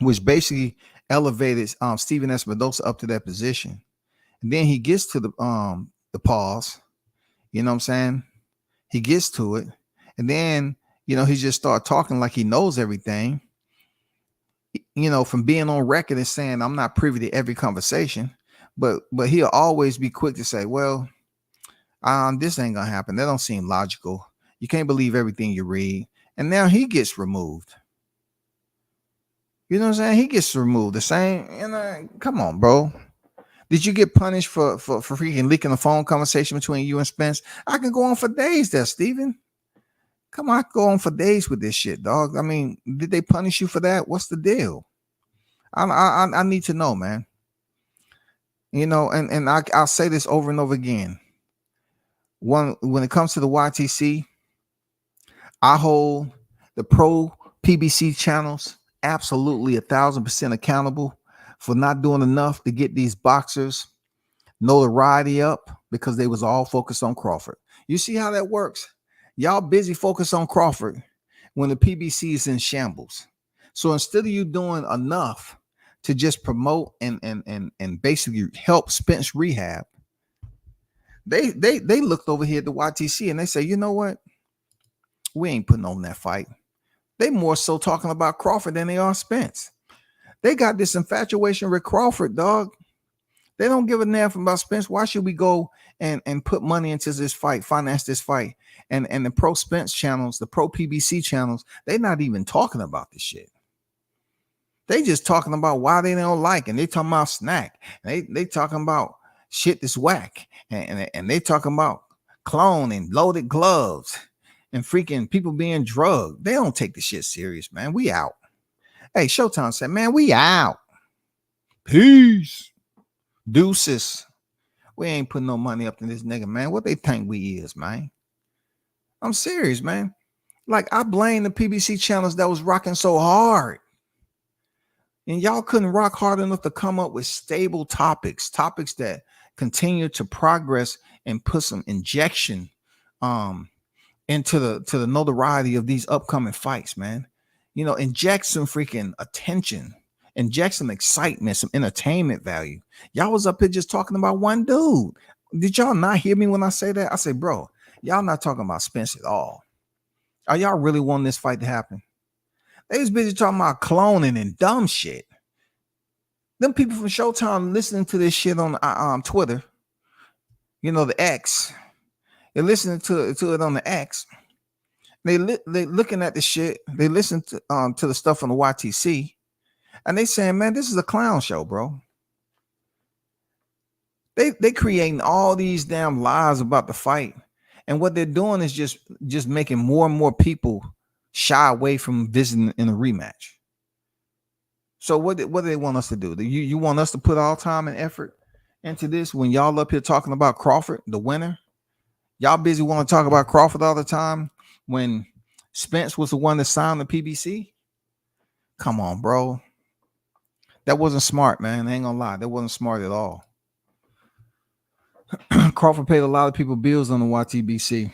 which basically elevated Steven Espinosa up to that position. And then he gets to the pause. You know what I'm saying? He gets to it. And then, he just start talking like he knows everything. From being on record and saying, I'm not privy to every conversation, but he'll always be quick to say, well, this ain't gonna happen. That don't seem logical. You can't believe everything you read. And now he gets removed. You know what I'm saying? He gets removed. The same, come on, bro. Did you get punished for freaking leaking a phone conversation between you and Spence? I can go on for days there, Steven. Come on, I can go on for days with this shit, dog. I mean, did they punish you for that? What's the deal? I need to know, man. And I'll say this over and over again. When it comes to the YTC, I hold The pro PBC channels, absolutely 1,000% accountable for not doing enough to get these boxers notoriety up because they was all focused on Crawford. You see how that works? Y'all busy focused on Crawford when the PBC is in shambles. So instead of you doing enough to just promote and basically help Spence rehab, they looked over here at the YTC and they say, you know what? We ain't putting on that fight. They more so talking about Crawford than they are Spence. They got this infatuation with Crawford, dog. They don't give a damn about Spence. Why should we go and put money into this fight, finance this fight? And the pro Spence channels, the pro PBC channels, they're not even talking about this shit. They just talking about why they don't like, and they talking about snack. They talking about shit that's whack, and they talking about clone and loaded gloves and freaking people being drugged. They don't take the shit serious, man. We out. Hey, Showtime said, man, we out. Peace. Deuces. We ain't putting no money up to this nigga, man. What they think we is, man? I'm serious, man. Like, I blame the PBC channels that was rocking so hard. And y'all couldn't rock hard enough to come up with stable topics that continue to progress and put some injection into the notoriety of these upcoming fights, man. You know, inject some freaking attention, inject some excitement, some entertainment value. Y'all was up here just talking about one dude. Did y'all not hear me when I say that? I say, bro, y'all not talking about Spence at all. Are y'all really wanting this fight to happen? They was busy talking about cloning and dumb shit. Them people from Showtime listening to this shit on Twitter, you know, the X. They're listening to it on the X. They looking at the shit. They listen to the stuff on the YTC, and they saying, man, this is a clown show, bro. They creating all these damn lies about the fight, and what they're doing is just making more and more people shy away from visiting in a rematch. So what do they want us to do? You want us to put all time and effort into this when y'all up here talking about Crawford, the winner? Y'all busy want to talk about Crawford all the time when Spence was the one that signed the PBC? Come on, bro. That wasn't smart, man. I ain't gonna lie. That wasn't smart at all. Crawford paid a lot of people bills on the YTBC.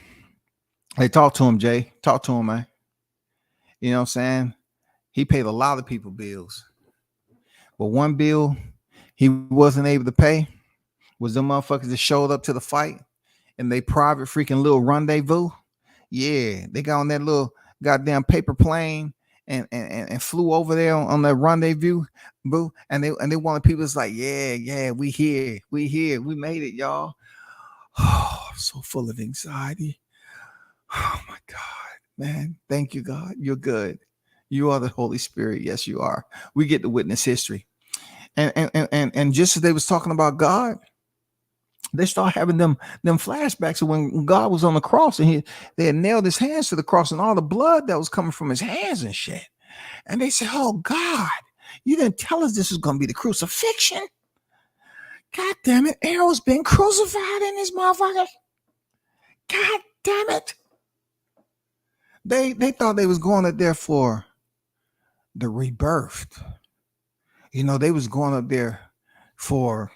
Hey, talk to him, Jay. Talk to him, man. You know what I'm saying? He paid a lot of people bills. But one bill he wasn't able to pay was the motherfuckers that showed up to the fight in they private freaking little rendezvous. Yeah, they got on that little goddamn paper plane and flew over there on that rendezvous, boo. And they wanted people to like, yeah, we here, we made it, y'all. Oh, I'm so full of anxiety. Oh my God, man. Thank you, God. You're good. You are the Holy Spirit. Yes, you are. We get to witness history. And just as they was talking about God, they start having them flashbacks of when God was on the cross and they had nailed his hands to the cross and all the blood that was coming from his hands and shit. And they said, oh God, you didn't tell us this was going to be the crucifixion. God damn it. Arrow's been crucified in this motherfucker. God damn it. They thought they was going up there for the rebirth. You know, they was going up there for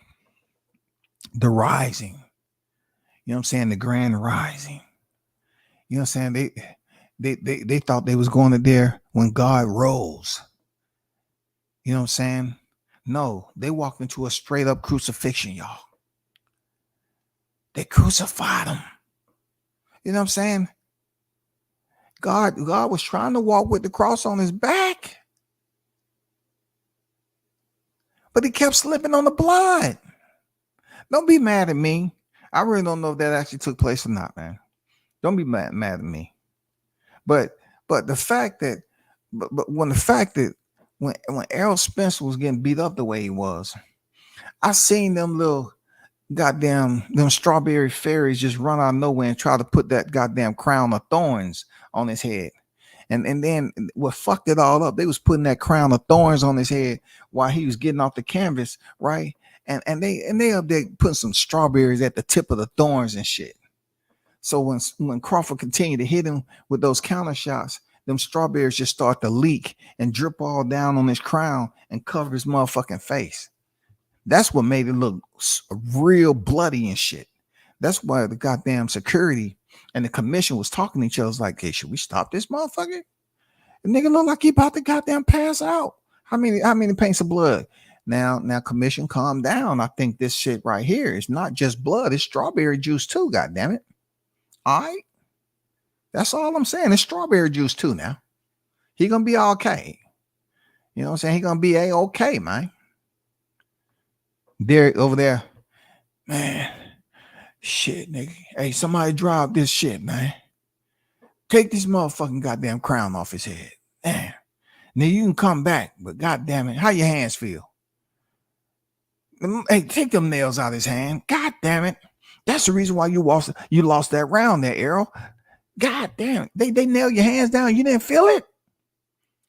the rising. You know what I'm saying? The grand rising. You know what I'm saying? They thought they was going up there when God rose. You know what I'm saying? No, they walked into a straight up crucifixion, y'all. They crucified him. You know what I'm saying? God was trying to walk with the cross on his back, but he kept slipping on the blood. Don't be mad at me. I really don't know if that actually took place or not, man. Don't be mad at me. But the fact that when Errol Spence was getting beat up the way he was, I seen them little goddamn them strawberry fairies just run out of nowhere and try to put that goddamn crown of thorns on his head. And then what fucked it all up, they was putting that crown of thorns on his head while he was getting off the canvas, right? And they up there putting some strawberries at the tip of the thorns and shit. So when Crawford continued to hit him with those counter shots, them strawberries just start to leak and drip all down on his crown and cover his motherfucking face. That's what made it look real bloody and shit. That's why the goddamn security and the commission was talking to each other. Like, hey, should we stop this motherfucker? The nigga look like he about to goddamn pass out. How many paints of blood? Now, commission, calm down. I think this shit right here is not just blood, it's strawberry juice too, goddamn it. All right. That's all I'm saying. It's strawberry juice too now. He gonna be okay. You know what I'm saying? He gonna be a-okay, man. Derek over there, man. Shit, nigga. Hey, somebody drop this shit, man. Take this motherfucking goddamn crown off his head. Man. Now you can come back, but goddamn it, how your hands feel? Hey, take them nails out of his hand. God damn it. That's the reason why you lost that round there, Errol. God damn it. They nailed your hands down. You didn't feel it?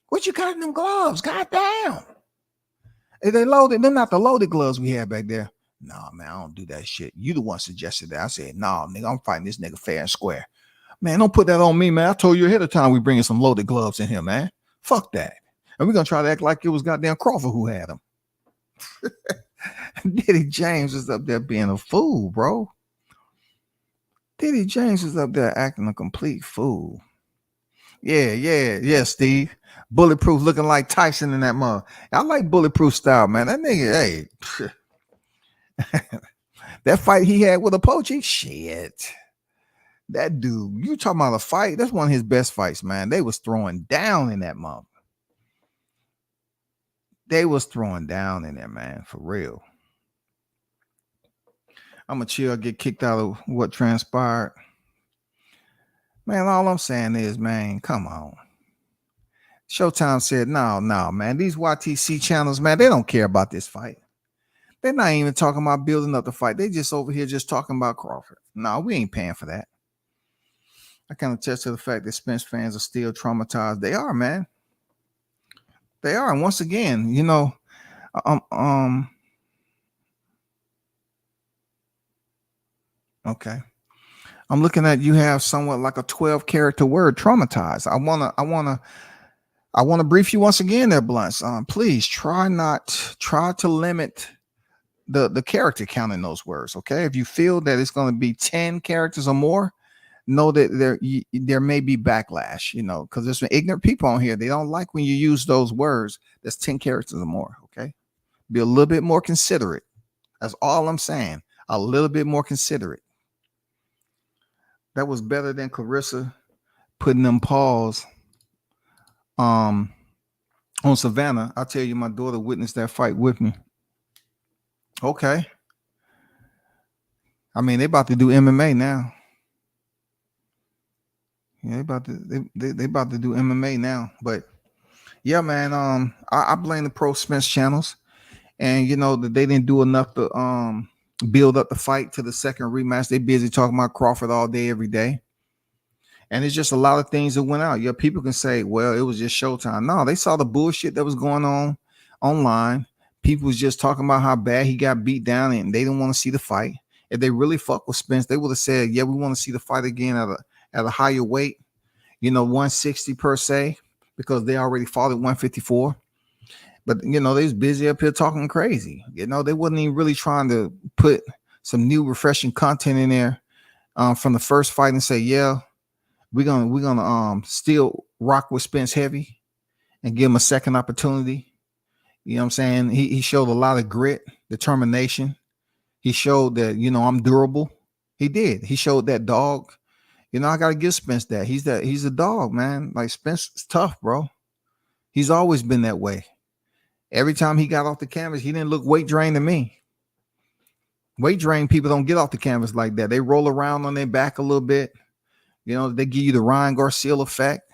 What you got in them gloves? God damn. If they loaded, they're not the loaded gloves we had back there. Nah, man, I don't do that shit. You the one suggested that. I said, nah, nigga, I'm fighting this nigga fair and square. Man, don't put that on me, man. I told you ahead of time we bringing some loaded gloves in here, man. Fuck that. And we're going to try to act like it was goddamn Crawford who had them. Diddy James was up there being a fool, bro. Diddy James was up there acting a complete fool. Yeah, Steve. Bulletproof looking like Tyson in that mug. I like Bulletproof style, man. That nigga, hey. That fight he had with Apoche, shit. That dude, you talking about a fight? That's one of his best fights, man. They was throwing down in that mug. They was throwing down in there, man, for real. I'm going to chill, get kicked out of what transpired. Man, all I'm saying is, man, come on. Showtime said, no, man. These YTC channels, man, they don't care about this fight. They're not even talking about building up the fight. They just over here just talking about Crawford. No, we ain't paying for that. I can attest to the fact that Spence fans are still traumatized. They are, man. They are. And once again, you know, okay. I'm looking at, you have somewhat like a 12 character word, traumatized. I want to brief you once again there, Blunts. Please try to limit the character count in those words. Okay. If you feel that it's going to be 10 characters or more, know that there may be backlash, you know, because there's some ignorant people on here. They don't like when you use those words that's 10 characters or more. Okay. Be a little bit more considerate. That's all I'm saying. A little bit more considerate. That was better than Clarissa putting them paws on Savannah. I'll tell you, my daughter witnessed that fight with me. Okay. I mean, they about to do MMA now. Yeah, they about to do MMA now. But yeah, man, I blame the Pro Spence channels, and you know that they didn't do enough to build up the fight to the second rematch. They busy talking about Crawford all day, every day. And it's just a lot of things that went out. Yeah, people can say, well, it was just Showtime. No, they saw the bullshit that was going on online. People was just talking about how bad he got beat down and they didn't want to see the fight. If they really fuck with Spence, they would have said, yeah, we want to see the fight again at a higher weight, you know, 160 per se, because they already fought at 154. But, you know, they was busy up here talking crazy. You know, they wasn't even really trying to put some new refreshing content in there from the first fight and say, yeah, we're gonna still rock with Spence heavy and give him a second opportunity. You know what I'm saying? He showed a lot of grit, determination. He showed that, you know, I'm durable. He did. He showed that dog. You know, I gotta give Spence that. He's a dog, man. Like, Spence is tough, bro. He's always been that way. Every time he got off the canvas, he didn't look weight drained to me. Weight drained people don't get off the canvas like that. They roll around on their back a little bit. You know, they give you the Ryan Garcia effect.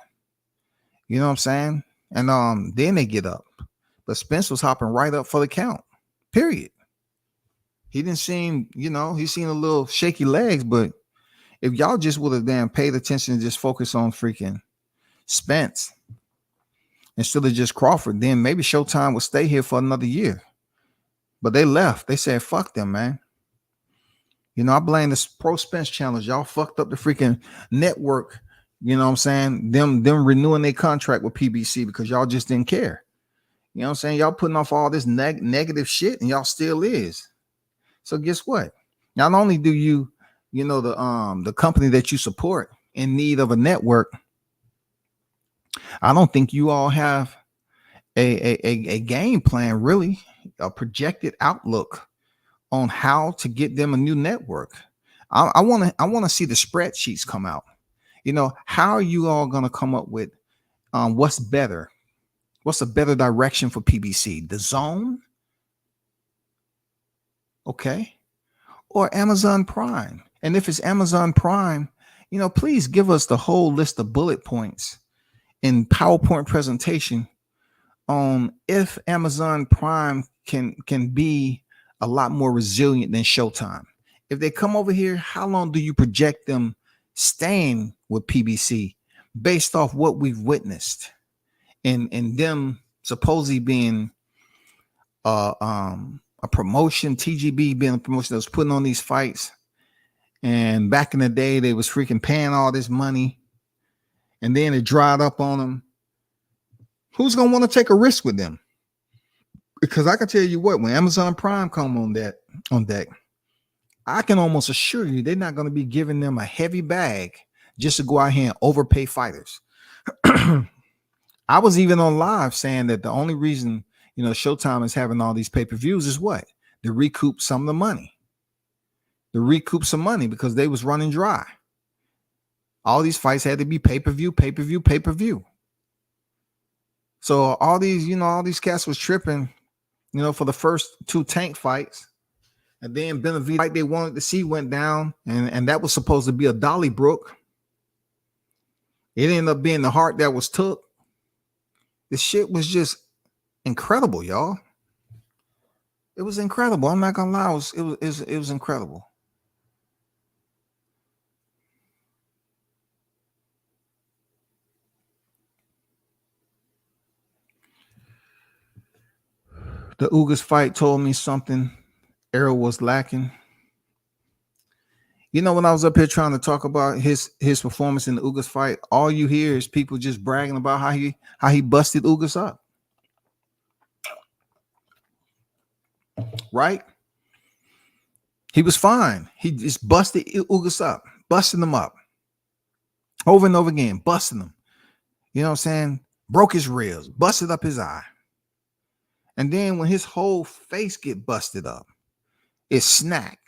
You know what I'm saying? And then they get up. But Spence was hopping right up for the count. Period. He didn't seem, you know, he seen a little shaky legs, but if y'all just would have damn paid attention and just focus on freaking Spence instead of just Crawford, then maybe Showtime would stay here for another year. But they left. They said, fuck them, man. You know, I blame this Pro Spence challenge. Y'all fucked up the freaking network You know what I'm saying? Them renewing their contract with PBC because y'all just didn't care. You know what I'm saying? Y'all putting off all this negative shit and y'all still is. So guess what? Not only do you know, the company that you support in need of a network, I don't think you all have a game plan, really, a projected outlook on how to get them a new network. I want to see the spreadsheets come out. You know, how are you all going to come up with what's better? What's a better direction for PBC? The Zone? Okay. Or Amazon Prime? And if it's Amazon Prime, you know, please give us the whole list of bullet points in PowerPoint presentation on if Amazon Prime can be a lot more resilient than Showtime. If they come over here, how long do you project them staying with PBC based off what we've witnessed and them supposedly being a promotion, TGB being a promotion that was putting on these fights. And back in the day, they was freaking paying all this money, and then it dried up on them. Who's gonna want to take a risk with them? Because I can tell you what, when Amazon Prime come on deck, I can almost assure you they're not going to be giving them a heavy bag just to go out here and overpay fighters. I was even on live saying that the only reason, you know, Showtime is having all these pay-per-views is what? To recoup some of the money. To recoup some money because they was running dry. All these fights had to be pay-per-view, pay-per-view, pay-per-view. So all these cats was tripping, you know, for the first two Tank fights. And then Benavidez fight they wanted to see went down. And that was supposed to be a Donnybrook. It ended up being the heart that was took. This shit was just incredible, y'all. It was incredible. I'm not gonna lie, it was incredible. The Ugas fight told me something Errol was lacking. You know, when I was up here trying to talk about his performance in the Ugas fight, all you hear is people just bragging about how he busted Ugas up. Right? He was fine. He just busted Ugas up, busting them up over and over again, busting them. You know what I'm saying? Broke his ribs, busted up his eye. And then when his whole face get busted up, it's snack.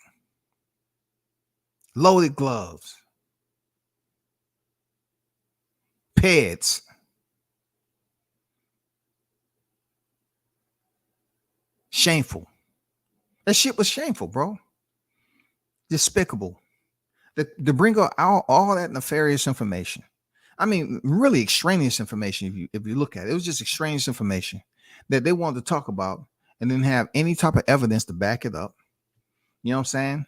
Loaded gloves. Pads. Shameful. That shit was shameful, bro. Despicable. To bring out all that nefarious information. I mean, really extraneous information if you look at it. It was just extraneous information that they wanted to talk about and didn't have any type of evidence to back it up. You know what I'm saying?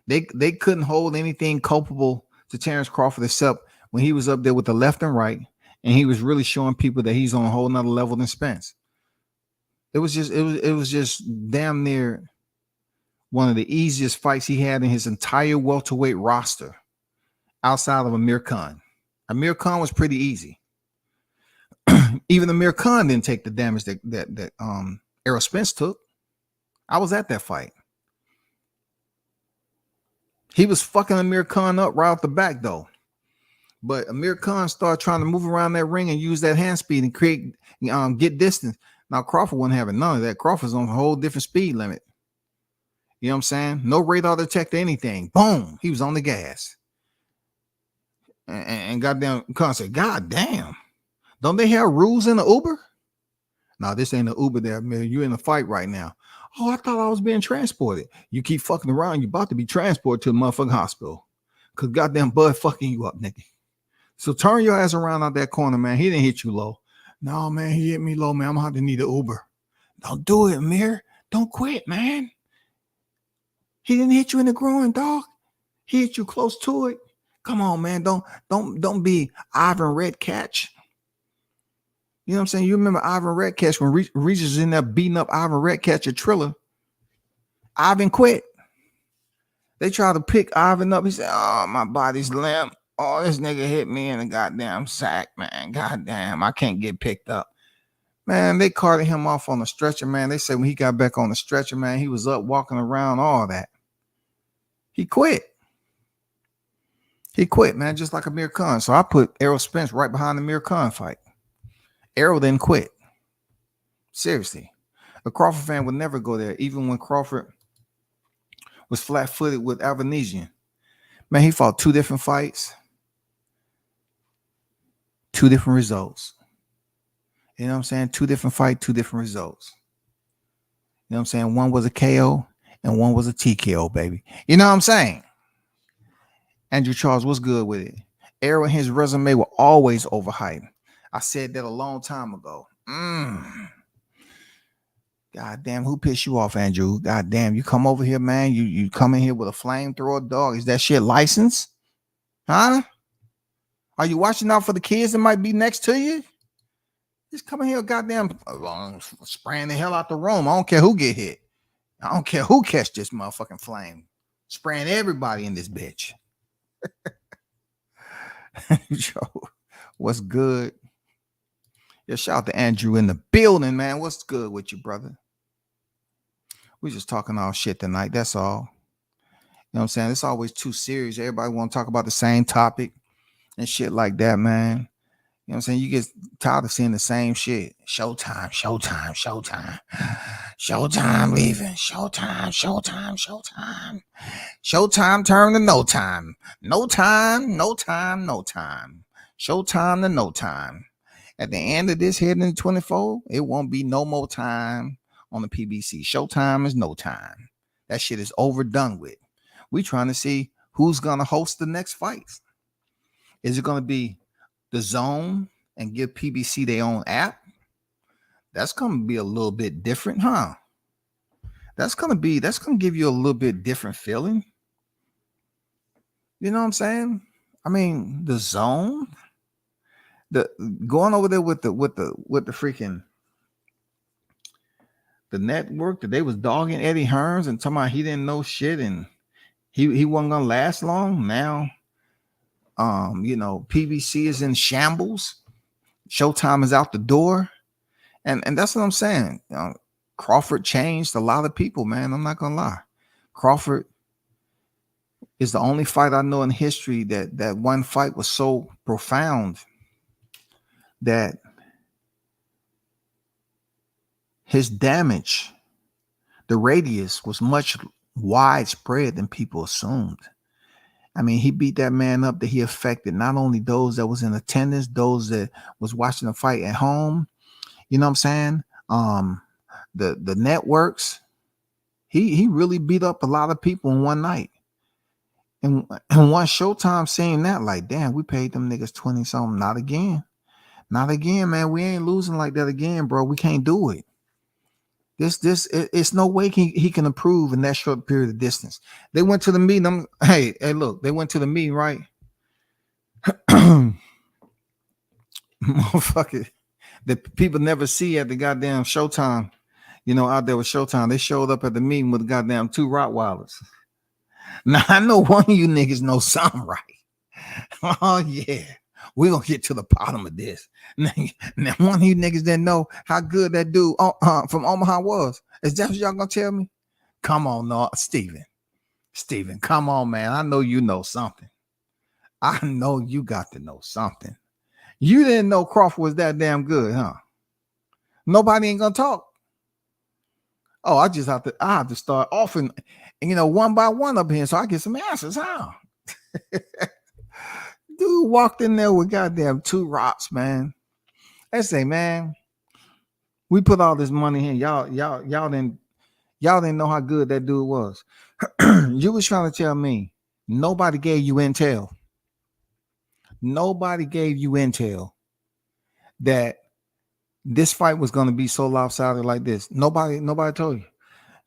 They couldn't hold anything culpable to Terrence Crawford except when he was up there with the left and right, and he was really showing people that he's on a whole nother level than Spence. It was just damn near one of the easiest fights he had in his entire welterweight roster outside of Amir Khan. Amir Khan was pretty easy. Even Amir Khan didn't take the damage that Errol Spence took. I was at that fight. He was fucking Amir Khan up right off the back, though. But Amir Khan started trying to move around that ring and use that hand speed and create, get distance. Now, Crawford wasn't having none of that. Crawford's on a whole different speed limit. You know what I'm saying? No radar detector, anything. Boom. He was on the gas. And goddamn, Khan said, God damn. Don't they have rules in the Uber? No, this ain't an Uber there, man. You're in a fight right now. Oh, I thought I was being transported. You keep fucking around, you're about to be transported to the motherfucking hospital. Cause goddamn Bud fucking you up, nigga. So turn your ass around out that corner, man. He didn't hit you low. No, man, he hit me low, man. I'm gonna have to need an Uber. Don't do it, Amir. Don't quit, man. He didn't hit you in the groin, dog. He hit you close to it. Come on, man. Don't be Ivan Redcatch. You know what I'm saying? You remember Ivan Redcatch when Regis was in there beating up Ivan Redcatch at Triller. Ivan quit. They tried to pick Ivan up. He said, oh, my body's limp. Oh, this nigga hit me in the goddamn sack, man. Goddamn, I can't get picked up. Man, they carted him off on the stretcher, man. They said when he got back on the stretcher, man, he was up walking around, all that. He quit. He quit, man, just like Amir Khan. So I put Errol Spence right behind the Amir Khan fight. Errol didn't quit. Seriously. A Crawford fan would never go there, even when Crawford was flat-footed with Albanesian. Man, he fought 2 different fights, 2 different results. You know what I'm saying? 2 different fights, 2 different results. You know what I'm saying? One was a KO and one was a TKO, baby. You know what I'm saying? Andrew Charles was good with it. Errol and his resume were always overhyped. I said that a long time ago. God damn, who pissed you off, Andrew? God damn, you come over here, man. You come in here with a flamethrower, dog. Is that shit licensed? Huh? Are you watching out for the kids that might be next to you? Just come in here, goddamn, spraying the hell out the room. I don't care who get hit. I don't care who catch this motherfucking flame. Spraying everybody in this bitch. Yo, what's good? Yeah, shout out to Andrew in the building, man. What's good with you, brother? We just talking all shit tonight. That's all. You know what I'm saying? It's always too serious. Everybody want to talk about the same topic and shit like that, man. You know what I'm saying? You get tired of seeing the same shit. Showtime, showtime, showtime. Showtime leaving. Showtime, showtime, showtime. Showtime turn to no time. No time, no time, no time. Showtime to no time. At the end of this heading into 24, it won't be no more time on the PBC. Showtime is no time. That shit is overdone with. We trying to see who's going to host the next fights. Is it going to be the Zone and give PBC their own app? That's going to be a little bit different, huh? That's going to give you a little bit different feeling. You know what I'm saying? I mean, the Zone, the going over there with the freaking the network that they was dogging Eddie Hearns and talking about he didn't know shit and he wasn't gonna last long. Now, PBC is in shambles. Showtime is out the door, and that's what I'm saying. Crawford changed a lot of people, man. I'm not gonna lie. Crawford is the only fight I know in history that one fight was so profound that his damage, the radius, was much widespread than people assumed. I mean, he beat that man up that he affected not only those that was in attendance, those that was watching the fight at home. You know what I'm saying? The networks. He really beat up a lot of people in one night. And one Showtime seeing that, like, damn, we paid them niggas 20 something. Not again. Not again, man. We ain't losing like that again, bro. We can't do it. It's no way he can improve in that short period of distance. They went to the meeting. Hey, look, they went to the meeting, right? Motherfucker, the people never see at the goddamn Showtime, out there with Showtime. They showed up at the meeting with the goddamn 2 Rottweilers. Now, I know one of you niggas know something right. Oh, yeah. We're going to get to the bottom of this. Now, one of you niggas didn't know how good that dude from Omaha was. Is that what y'all going to tell me? Come on, no, Steven, come on, man. I know you know something. I know you got to know something. You didn't know Crawford was that damn good, huh? Nobody ain't going to talk. Oh, I have to start offering, one by one up here so I get some answers, huh? Dude walked in there with goddamn 2 rocks, man. They say, man, we put all this money in. Y'all didn't know how good that dude was. You was trying to tell me nobody gave you intel. Nobody gave you intel that this fight was going to be so lopsided like this. Nobody told you.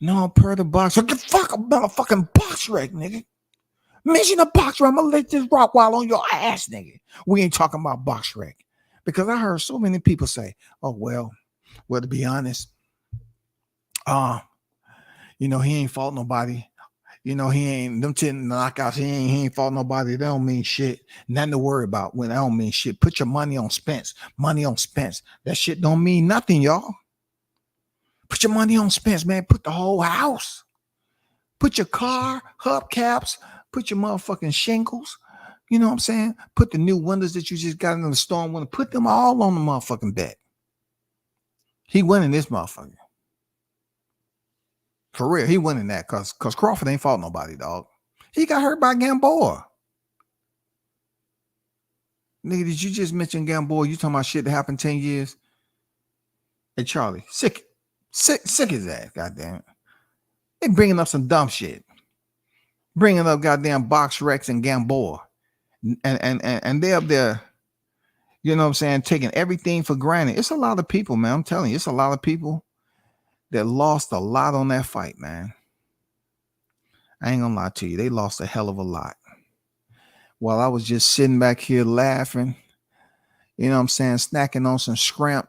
No, per the box. What the fuck about a fucking box wreck, nigga? Mention a box wreck. I'm gonna let this rock while on your ass, nigga. We ain't talking about box wreck. Because I heard so many people say, oh, well, to be honest, he ain't fought nobody. He ain't them 10 knockouts. He ain't fought nobody. That don't mean shit. Nothing to worry about. When that don't mean shit. Put your money on Spence. Money on Spence. That shit don't mean nothing, y'all. Put your money on Spence, man. Put the whole house. Put your car, hubcaps. Put your motherfucking shingles. You know what I'm saying? Put the new windows that you just got in the storm window. Put them all on the motherfucking bet. He winning this motherfucker. For real, he winning that because Crawford ain't fought nobody, dog. He got hurt by Gamboa. Nigga, did you just mention Gamboa? You talking about shit that happened 10 years? Hey, Charlie, sick his ass, goddamn it. They bringing up some dumb shit. Bringing up goddamn Box Rex and Gamboa. And they up there, you know what I'm saying, taking everything for granted. It's a lot of people, man. I'm telling you, it's a lot of people that lost a lot on that fight, man. I ain't gonna lie to you. They lost a hell of a lot. While I was just sitting back here laughing, you know what I'm saying, snacking on some shrimp.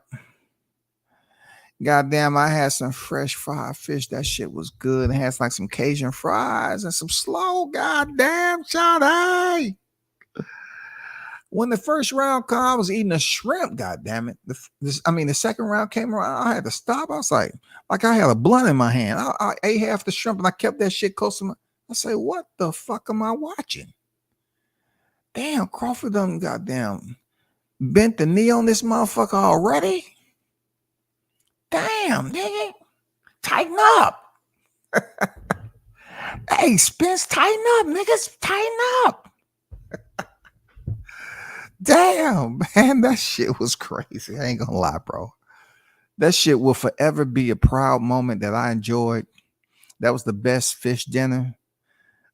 Goddamn, I had some fresh fried fish. That shit was good. It has like some Cajun fries and some slow. Goddamn, Johnny. When the first round came, I was eating a shrimp. Goddamn it. The second round came around. I had to stop. I was like I had a blunt in my hand. I ate half the shrimp and I kept that shit close to my. I say, what the fuck am I watching? Damn, Crawford done goddamn bent the knee on this motherfucker already. Damn, nigga. Tighten up. Hey, Spence, tighten up, niggas. Tighten up. Damn, man, that shit was crazy. I ain't gonna lie, bro. That shit will forever be a proud moment that I enjoyed. That was the best fish dinner.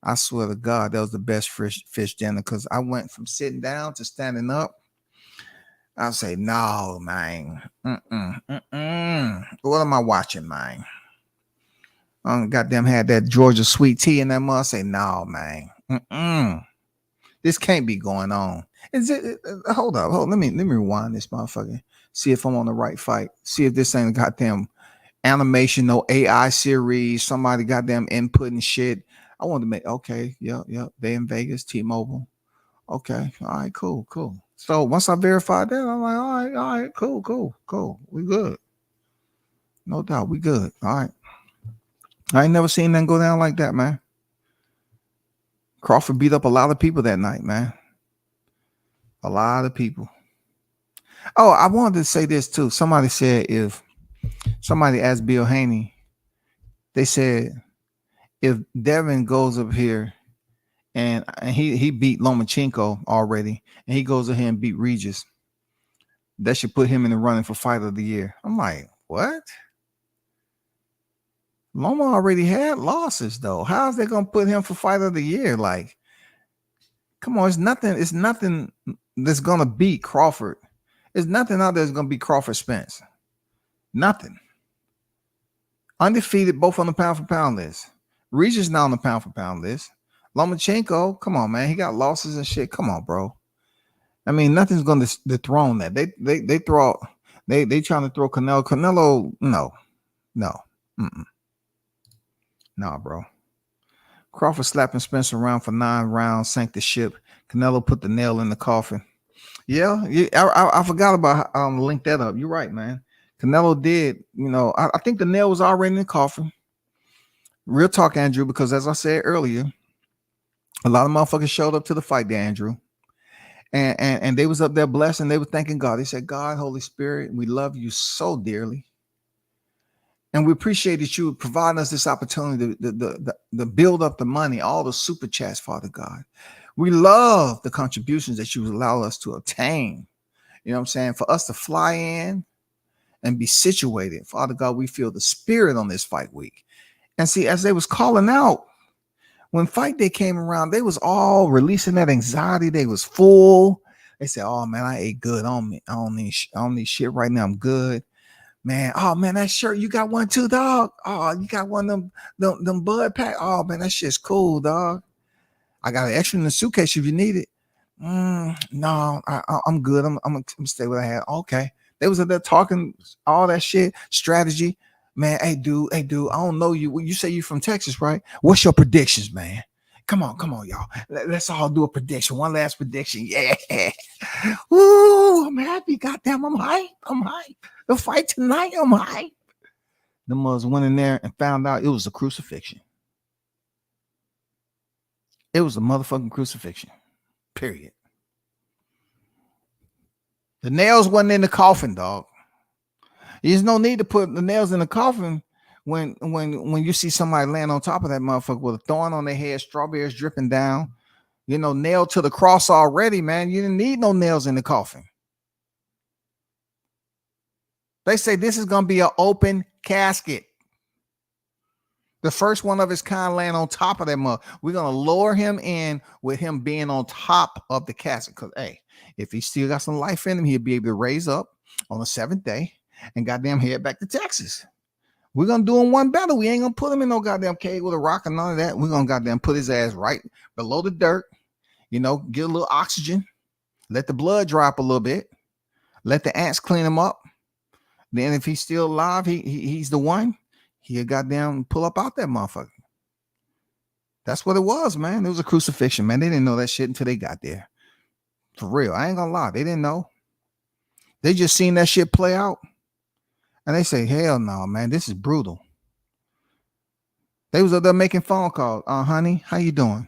I swear to God, that was the best fish dinner because I went from sitting down to standing up. I'll say, no, man. What am I watching, man? Goddamn had that Georgia sweet tea in that mug. I say, no, man. This can't be going on. Is it? Hold up. Let me rewind this motherfucker. See if I'm on the right fight. See if this ain't a goddamn animation, no AI series. Somebody goddamn inputting shit. I want to make, okay, yep. They in Vegas, T-Mobile. Okay, all right, cool. So once I verified that, I'm like, all right, cool. We good. No doubt, we good. All right. I ain't never seen nothing go down like that, man. Crawford beat up a lot of people that night, man. A lot of people. Oh, I wanted to say this too. Somebody said somebody asked Bill Haney, they said, if Devin goes up here and he beat Lomachenko already, and he goes ahead and beat Regis, that should put him in the running for Fight of the Year. I'm like, what? Loma already had losses though. How's they gonna put him for Fight of the Year? Like, come on, it's nothing that's gonna beat Crawford. There's nothing out there that's gonna beat Crawford Spence. Nothing. Undefeated, both on the pound for pound list. Regis now on the pound for pound list. Lomachenko, come on, man. He got losses and shit. Come on, bro. I mean, nothing's gonna dethrone that. They trying to throw Canelo. Canelo, no. Nah, bro. Crawford slapping Spence around for 9 rounds, sank the ship. Canelo put the nail in the coffin. Yeah, I forgot about link that up. You're right, man. Canelo did, I think the nail was already in the coffin. Real talk, Andrew, because as I said earlier, a lot of motherfuckers showed up to the fight there, Andrew. And they was up there blessed and they were thanking God. They said, God, Holy Spirit, we love you so dearly. And we appreciate that you providing us this opportunity to build up the money, all the super chats, Father God. We love the contributions that you allow us to obtain. You know what I'm saying? For us to fly in and be situated. Father God, we feel the spirit on this fight week. And see, as they was calling out, when fight day came around, they was all releasing that anxiety. They was full. They said, oh, man, I ate good. I don't need shit right now. I'm good. Man, oh man, that shirt, you got one too, dog. Oh, you got one of them bud pack. Oh man, that shit's cool, dog. I got an extra in the suitcase if you need it. No, I'm good. I'm gonna stay what I had. Okay. They was up there talking all that shit, strategy. Man, hey dude, I don't know you. You say you from Texas, right? What's your predictions, man? Come on, y'all. Let's all do a prediction. One last prediction. Yeah. Ooh, I'm happy. Goddamn, I'm hype. The fight tonight, I'm hype. The mothers went in there and found out it was a crucifixion. It was a motherfucking crucifixion. Period. The nails wasn't in the coffin, dog. There's no need to put the nails in the coffin when you see somebody laying on top of that motherfucker with a thorn on their head, strawberries dripping down, nailed to the cross already, man. You didn't need no nails in the coffin. They say this is going to be an open casket. The first one of his kind laying on top of that mother. We're going to lower him in with him being on top of the casket. Because, hey, if he still got some life in him, he'll be able to raise up on the seventh day and goddamn head back to Texas. We're going to do him one better. We ain't going to put him in no goddamn cave with a rock and none of that. We're going to goddamn put his ass right below the dirt, get a little oxygen, let the blood drop a little bit, let the ants clean him up. Then if he's still alive, he's the one. He'll goddamn pull up out that motherfucker. That's what it was, man. It was a crucifixion, man. They didn't know that shit until they got there. For real. I ain't gonna lie. They didn't know. They just seen that shit play out. And they say, hell no, man. This is brutal. They was up there making phone calls. Honey, how you doing?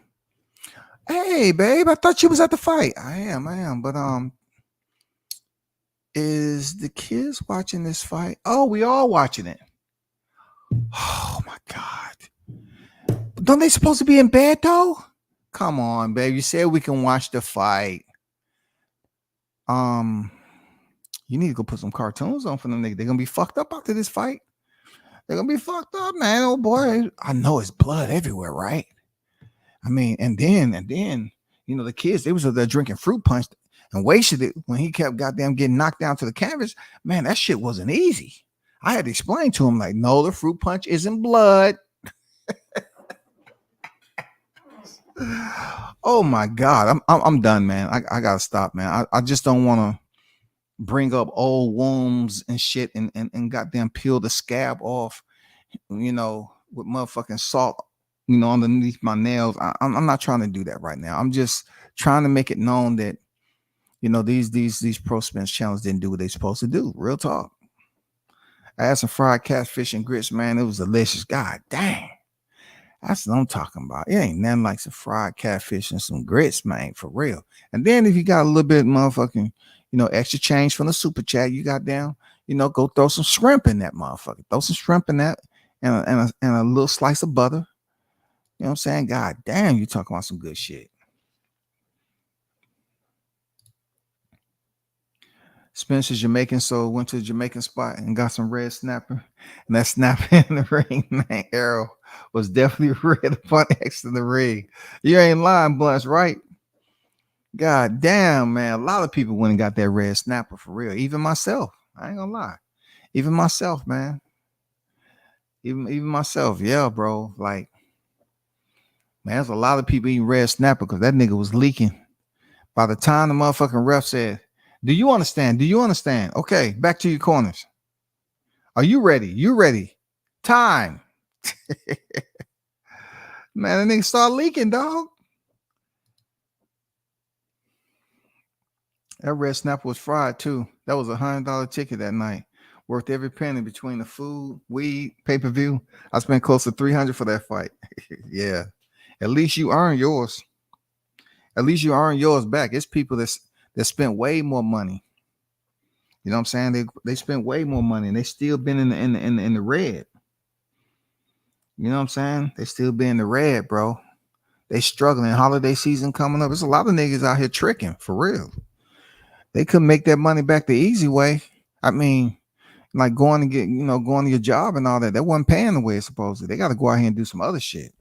Hey, babe, I thought you was at the fight. I am. But is the kids watching this fight? Oh, we all watching it. Oh my God. Don't they supposed to be in bed though? Come on, babe. You said we can watch the fight. You need to go put some cartoons on for them niggas. They're gonna be fucked up after this fight. They're gonna be fucked up, man. Oh boy. I know it's blood everywhere, right? I mean, and then, the kids, they was there drinking fruit punch and wasted it when he kept goddamn getting knocked down to the canvas. Man, that shit wasn't easy. I had to explain to him, like, no, the fruit punch isn't blood. Oh my God. I'm done, man. I gotta stop, man. I just don't want to bring up old wounds and shit and goddamn peel the scab off, with motherfucking salt, underneath my nails. I'm not trying to do that right now. I'm just trying to make it known that, these pro spins channels didn't do what they supposed to do. Real talk. I had some fried catfish and grits, man. It was delicious. God dang. That's what I'm talking about. It ain't nothing like some fried catfish and some grits, man, for real. And then if you got a little bit motherfucking, extra change from the super chat, you got down, go throw some shrimp in that motherfucker. Throw some shrimp in that and a little slice of butter. You know what I'm saying? God damn, you talking about some good shit. Spencer's Jamaican, so went to the Jamaican spot and got some red snapper. And that snapper in the ring, man, arrow was definitely red upon X in the ring. You ain't lying, Blunts, right? God damn, man. A lot of people went and got that red snapper for real. Even myself. I ain't gonna lie. Even myself, man. Even myself. Yeah, bro. Like, man, there's a lot of people eating red snapper because that nigga was leaking. By the time the motherfucking ref said, do you understand? Do you understand? Okay, back to your corners. Are you ready? You ready? Time. Man, that nigga start leaking, dog. That red snapper was fried too. That was $100 ticket that night. Worth every penny between the food, weed, pay-per-view. I spent close to $300 for that fight. Yeah. At least you earn yours. At least you earn yours back. It's people that spent way more money. You know what I'm saying? They spent way more money and they still been in the red. You know what I'm saying? They still be in the red, bro. They struggling. Holiday season coming up. There's a lot of niggas out here tricking for real. They couldn't make that money back the easy way. I mean, like going to your job and all that. That wasn't paying the way it's supposed to. They got to go out here and do some other shit.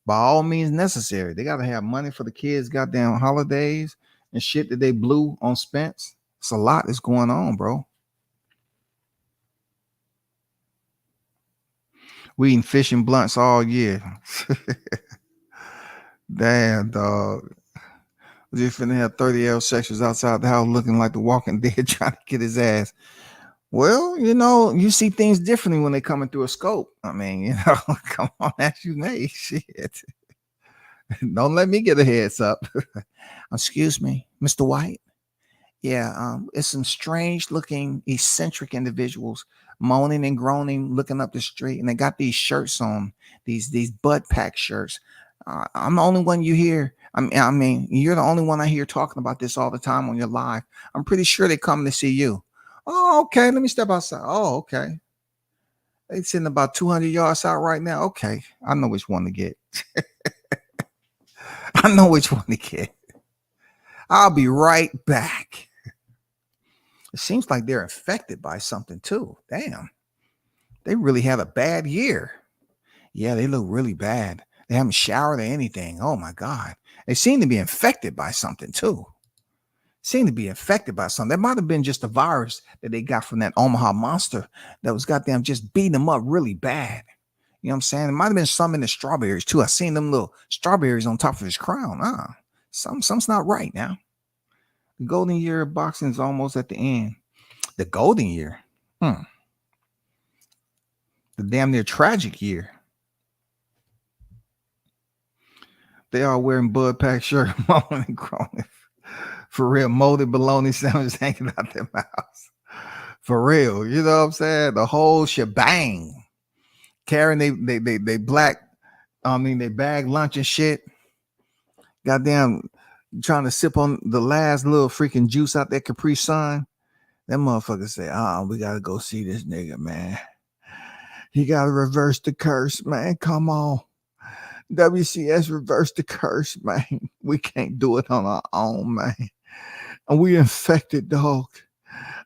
By all means necessary. They got to have money for the kids' goddamn holidays and shit that they blew on Spence. It's a lot that's going on, bro. We eating fish and blunts all year. Damn, dog. We just finna have 30 L sections outside the house looking like the Walking Dead trying to get his ass. Well, you see things differently when they coming through a scope. I mean, come on, as you may. Shit. Don't let me get a heads up. Excuse me, Mr. White. Yeah, it's some strange looking eccentric individuals moaning and groaning, looking up the street, and they got these shirts on, these butt pack shirts. I'm the only one you hear. I mean, you're the only one I hear talking about this all the time on your live. I'm pretty sure they come to see you. Oh, okay. Let me step outside. Oh, okay. They sitting about 200 yards out right now. Okay, I know which one to get. I know which one to get. I'll be right back. It seems like they're infected by something too. Damn. They really had a bad year. Yeah, they look really bad. They haven't showered or anything. Oh my God. They seem to be infected by something too. Seem to be infected by something. That might have been just a virus that they got from that Omaha monster that was goddamn just beating them up really bad. You know what I'm saying? It might have been some in the strawberries too. I seen them little strawberries on top of his crown. Something's not right now. The golden year of boxing is almost at the end. The golden year. The damn near tragic year. They are wearing bud pack shirt, moaning and groaning. For real, molded bologna sandwiches hanging out their mouths. For real, you know what I'm saying? The whole shebang. Carrying they black, they bag lunch and shit. Goddamn, trying to sip on the last little freaking juice out that Capri Sun. That motherfucker say, we gotta go see this nigga, man. He gotta reverse the curse, man. Come on. WCS reverse the curse, man. We can't do it on our own, man. And we infected, dog.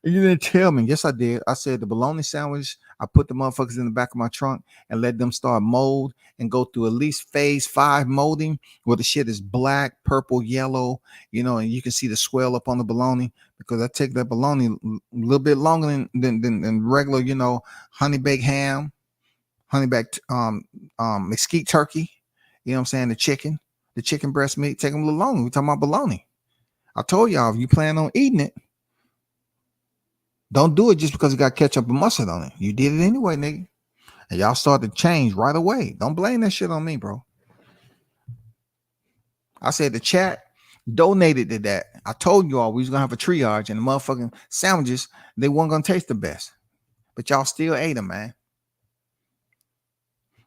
You didn't tell me. Yes, I did. I said the bologna sandwich, I put the motherfuckers in the back of my trunk and let them start mold and go through at least phase 5 molding where the shit is black, purple, yellow, and you can see the swell up on the bologna because I take that bologna a little bit longer than regular, honey baked ham, honey baked mesquite turkey. You know what I'm saying? The chicken breast meat, take them a little longer. We're talking about bologna. I told y'all, if you plan on eating it, don't do it just because it got ketchup and mustard on it. You did it anyway, nigga. And y'all started to change right away. Don't blame that shit on me, bro. I said the chat donated to that. I told you all we was going to have a triage and the motherfucking sandwiches, they weren't going to taste the best. But y'all still ate them, man.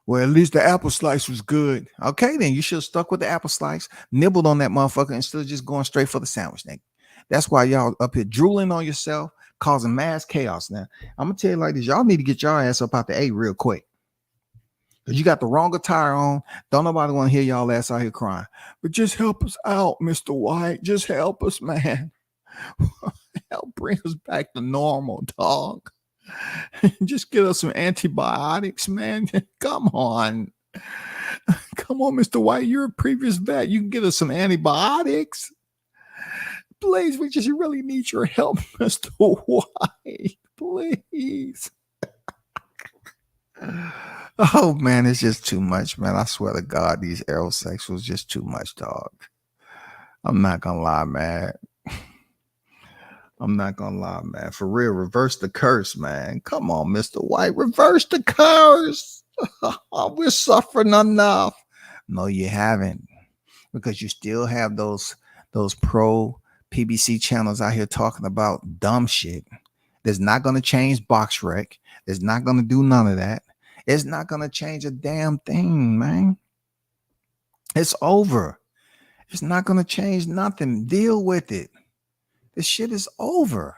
Well, at least the apple slice was good. Okay, then you should have stuck with the apple slice, nibbled on that motherfucker instead of just going straight for the sandwich, nigga. That's why y'all up here drooling on yourself, causing mass chaos. Now, I'm going to tell you like this. Y'all need to get your ass up out the A real quick. Because you got the wrong attire on. Don't nobody want to hear y'all ass out here crying. But just help us out, Mr. White. Just help us, man. Help bring us back to normal, dog. Just get us some antibiotics, man. Come on. Come on, Mr. White. You're a previous vet. You can get us some antibiotics. Please, we just really need your help, Mr. White. Please. Oh, man, it's just too much, man. I swear to God, these aerosexuals just too much, dog. I'm not going to lie, man. I'm not gonna lie, man. For real, reverse the curse, man. Come on, Mr. White. Reverse the curse. We're suffering enough. No, you haven't. Because you still have those pro PBC channels out here talking about dumb shit. That's not gonna change box rec. It's not gonna do none of that. It's not gonna change a damn thing, man. It's over. It's not gonna change nothing. Deal with it. This shit is over.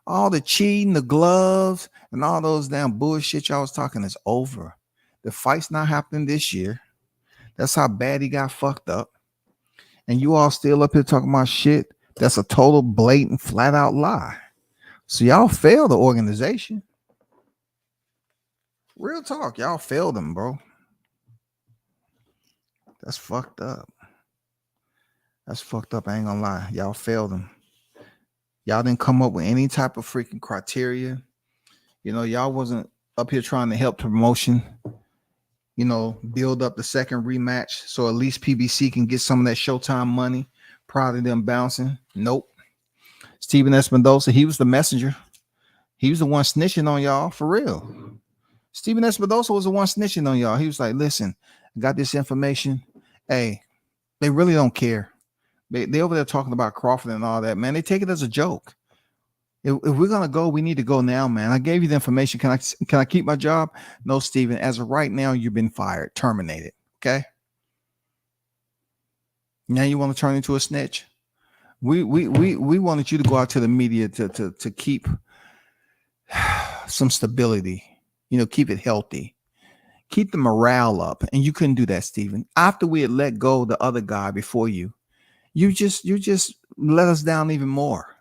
All the cheating, the gloves, and all those damn bullshit y'all was talking is over. The fight's not happening this year. That's how bad he got fucked up. And you all still up here talking about shit that's a total blatant, flat out lie. So y'all failed the organization. Real talk, y'all failed them, bro. That's fucked up. That's fucked up. I ain't gonna lie. Y'all failed them. Y'all didn't come up with any type of freaking criteria. Y'all wasn't up here trying to help the promotion, build up the second rematch so at least PBC can get some of that Showtime money prior to them bouncing. Nope. Steven Espinosa, he was the messenger. He was the one snitching on y'all for real. Steven Espinosa was the one snitching on y'all. He was like, listen, I got this information. Hey, they really don't care. They over there talking about Crawford and all that, man. They take it as a joke. If we're gonna go, we need to go now, man. I gave you the information. Can I keep my job? No, Steven. As of right now, you've been fired, terminated. Okay. Now you want to turn into a snitch? We wanted you to go out to the media to keep some stability. Keep it healthy. Keep the morale up. And you couldn't do that, Steven. After we had let go of the other guy before you just let us down even more.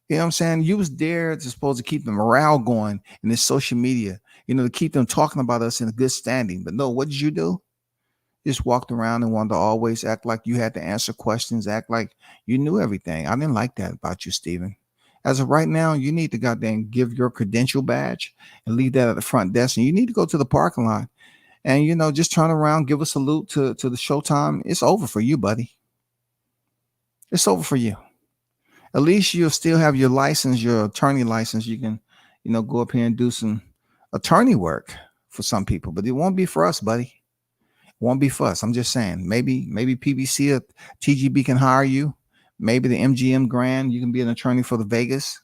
You know what I'm saying? You was there to supposed to keep the morale going in this social media, to keep them talking about us in a good standing. But no, what did you do? Just walked around and wanted to always act like you had to answer questions, act like you knew everything. I didn't like that about you, Steven. As of right now, you need to goddamn give your credential badge and leave that at the front desk. And you need to go to the parking lot and, just turn around, give a salute to the Showtime. It's over for you, buddy. It's over for you. At least you'll still have your license, your attorney license. You can, go up here and do some attorney work for some people, but it won't be for us, buddy. It won't be for us. I'm just saying, maybe PBC or TGB can hire you. Maybe the MGM Grand, you can be an attorney for the Vegas.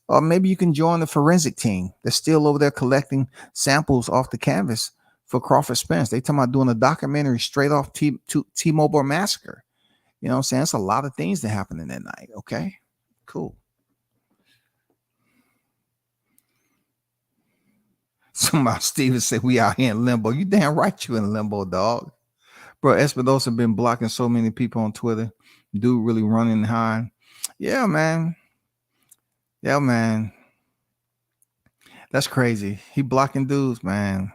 Or maybe you can join the forensic team that's still over there collecting samples off the canvas for Crawford Spence. They talking about doing a documentary straight off T-Mobile Massacre. You know what I'm saying? It's a lot of things that happen in that night. Okay, cool. Somebody, Steven said, we out here in limbo. You damn right you in limbo, dog. Bro, Espinosa been blocking so many people on Twitter. Dude really running high. Yeah, man. That's crazy. He blocking dudes, man.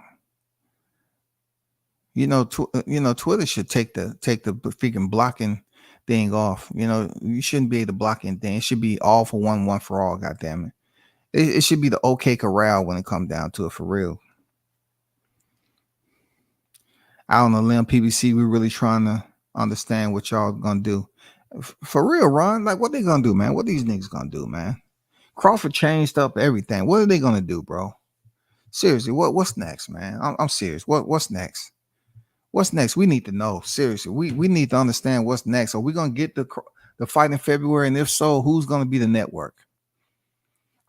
Twitter should take the freaking blocking thing off. You shouldn't be able to block anything. It should be all for one for all. Goddamn it. It should be the OK Corral when it comes down to it, for real. Out on the limb, PBC, we're really trying to understand what y'all gonna do. For real, Ron. Like, what they gonna do, man? What these niggas gonna do, man? Crawford changed up everything. What are they gonna do, bro? Seriously, what's next, man? I'm serious. What's next? What's next? We need to know. Seriously, we need to understand what's next. Are we gonna get the fight in February? And if so, who's gonna be the network?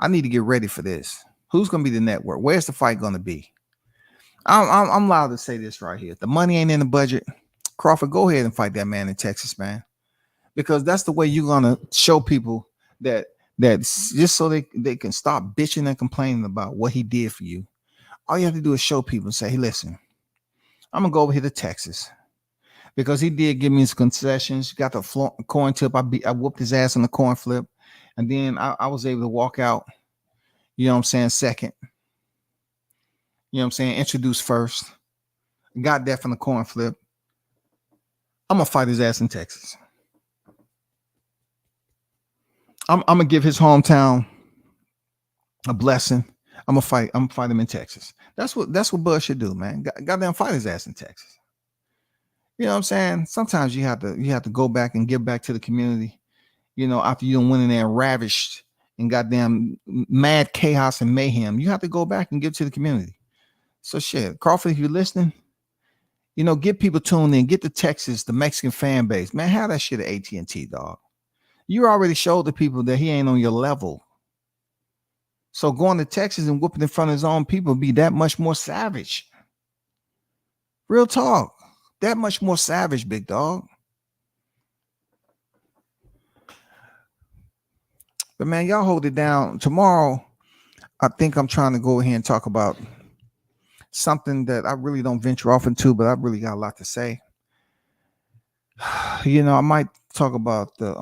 I need to get ready for this. Who's gonna be the network? Where's the fight gonna be? I'm allowed to say this right here. The money ain't in the budget. Crawford, go ahead and fight that man in Texas, man, because that's the way you're gonna show people that just so they can stop bitching and complaining about what he did for you. All you have to do is show people and say, hey, listen, I'm gonna go over here to Texas because he did give me his concessions. Got the coin tip. I whooped his ass on the coin flip, and then I was able to walk out. You know what I'm saying? Second. You know what I'm saying? Introduce first. Got that from the coin flip. I'm gonna fight his ass in Texas. I'm gonna give his hometown a blessing. I'm gonna fight him in Texas. That's what Bud should do, man. Goddamn, fight his ass in Texas. You know what I'm saying? Sometimes you have to go back and give back to the community. After you done went in there and ravished and goddamn mad chaos and mayhem, you have to go back and give to the community. So shit, Crawford, if you're listening, get people tuned in, get the Texas, the Mexican fan base, man. Have that shit at AT&T, dog. You already showed the people that he ain't on your level. So going to Texas and whooping in front of his own people be that much more savage. Real talk. That much more savage, big dog. But man, y'all hold it down. Tomorrow, I think I'm trying to go ahead and talk about something that I really don't venture off into, but I really got a lot to say. I might talk about the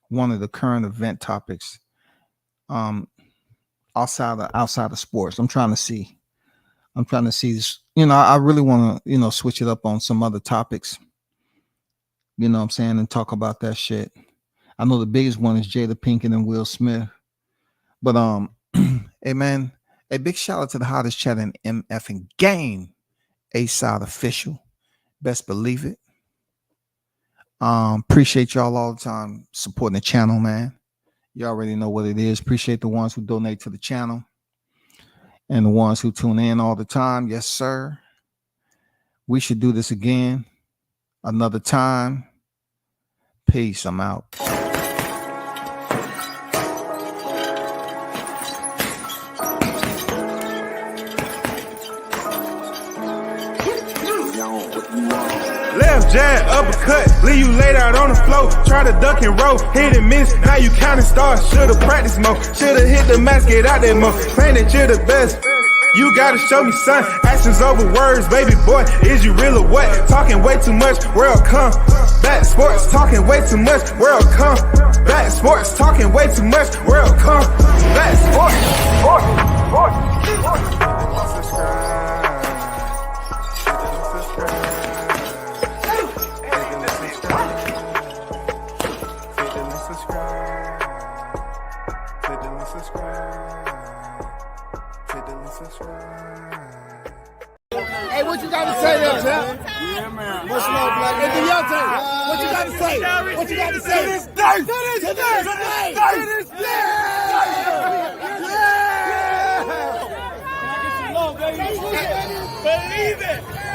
one of the current event topics outside of sports. I'm trying to see this. I really want to switch it up on some other topics. You know what I'm saying, and talk about that shit. I know the biggest one is Jada Pinkett and Will Smith, but hey man, a big shout out to the hottest chat in MFing game, A-Side Official. Best believe it. Appreciate y'all all the time supporting the channel, man. You already know what it is. Appreciate the ones who donate to the channel and the ones who tune in all the time. Yes, sir. We should do this again another time. Peace. I'm out. Left jab, uppercut, leave you laid out on the floor. Try to duck and roll, hit and miss. Now you counting stars. Should've practiced more. Should've hit the mask, get out there more. Claim that you're the best. You gotta show me, son. Actions over words, baby boy. Is you real or what? Talking way too much, world come. Back sports, talking way too much, world come. Back sports, talking way too much, world come. Back sports. Hey, what you got to say there, champ? Yeah, man. What's up, black? Hey, do your thing. What you got to say? What you got to say? To this day. To this day. To this day. Yeah. Believe it.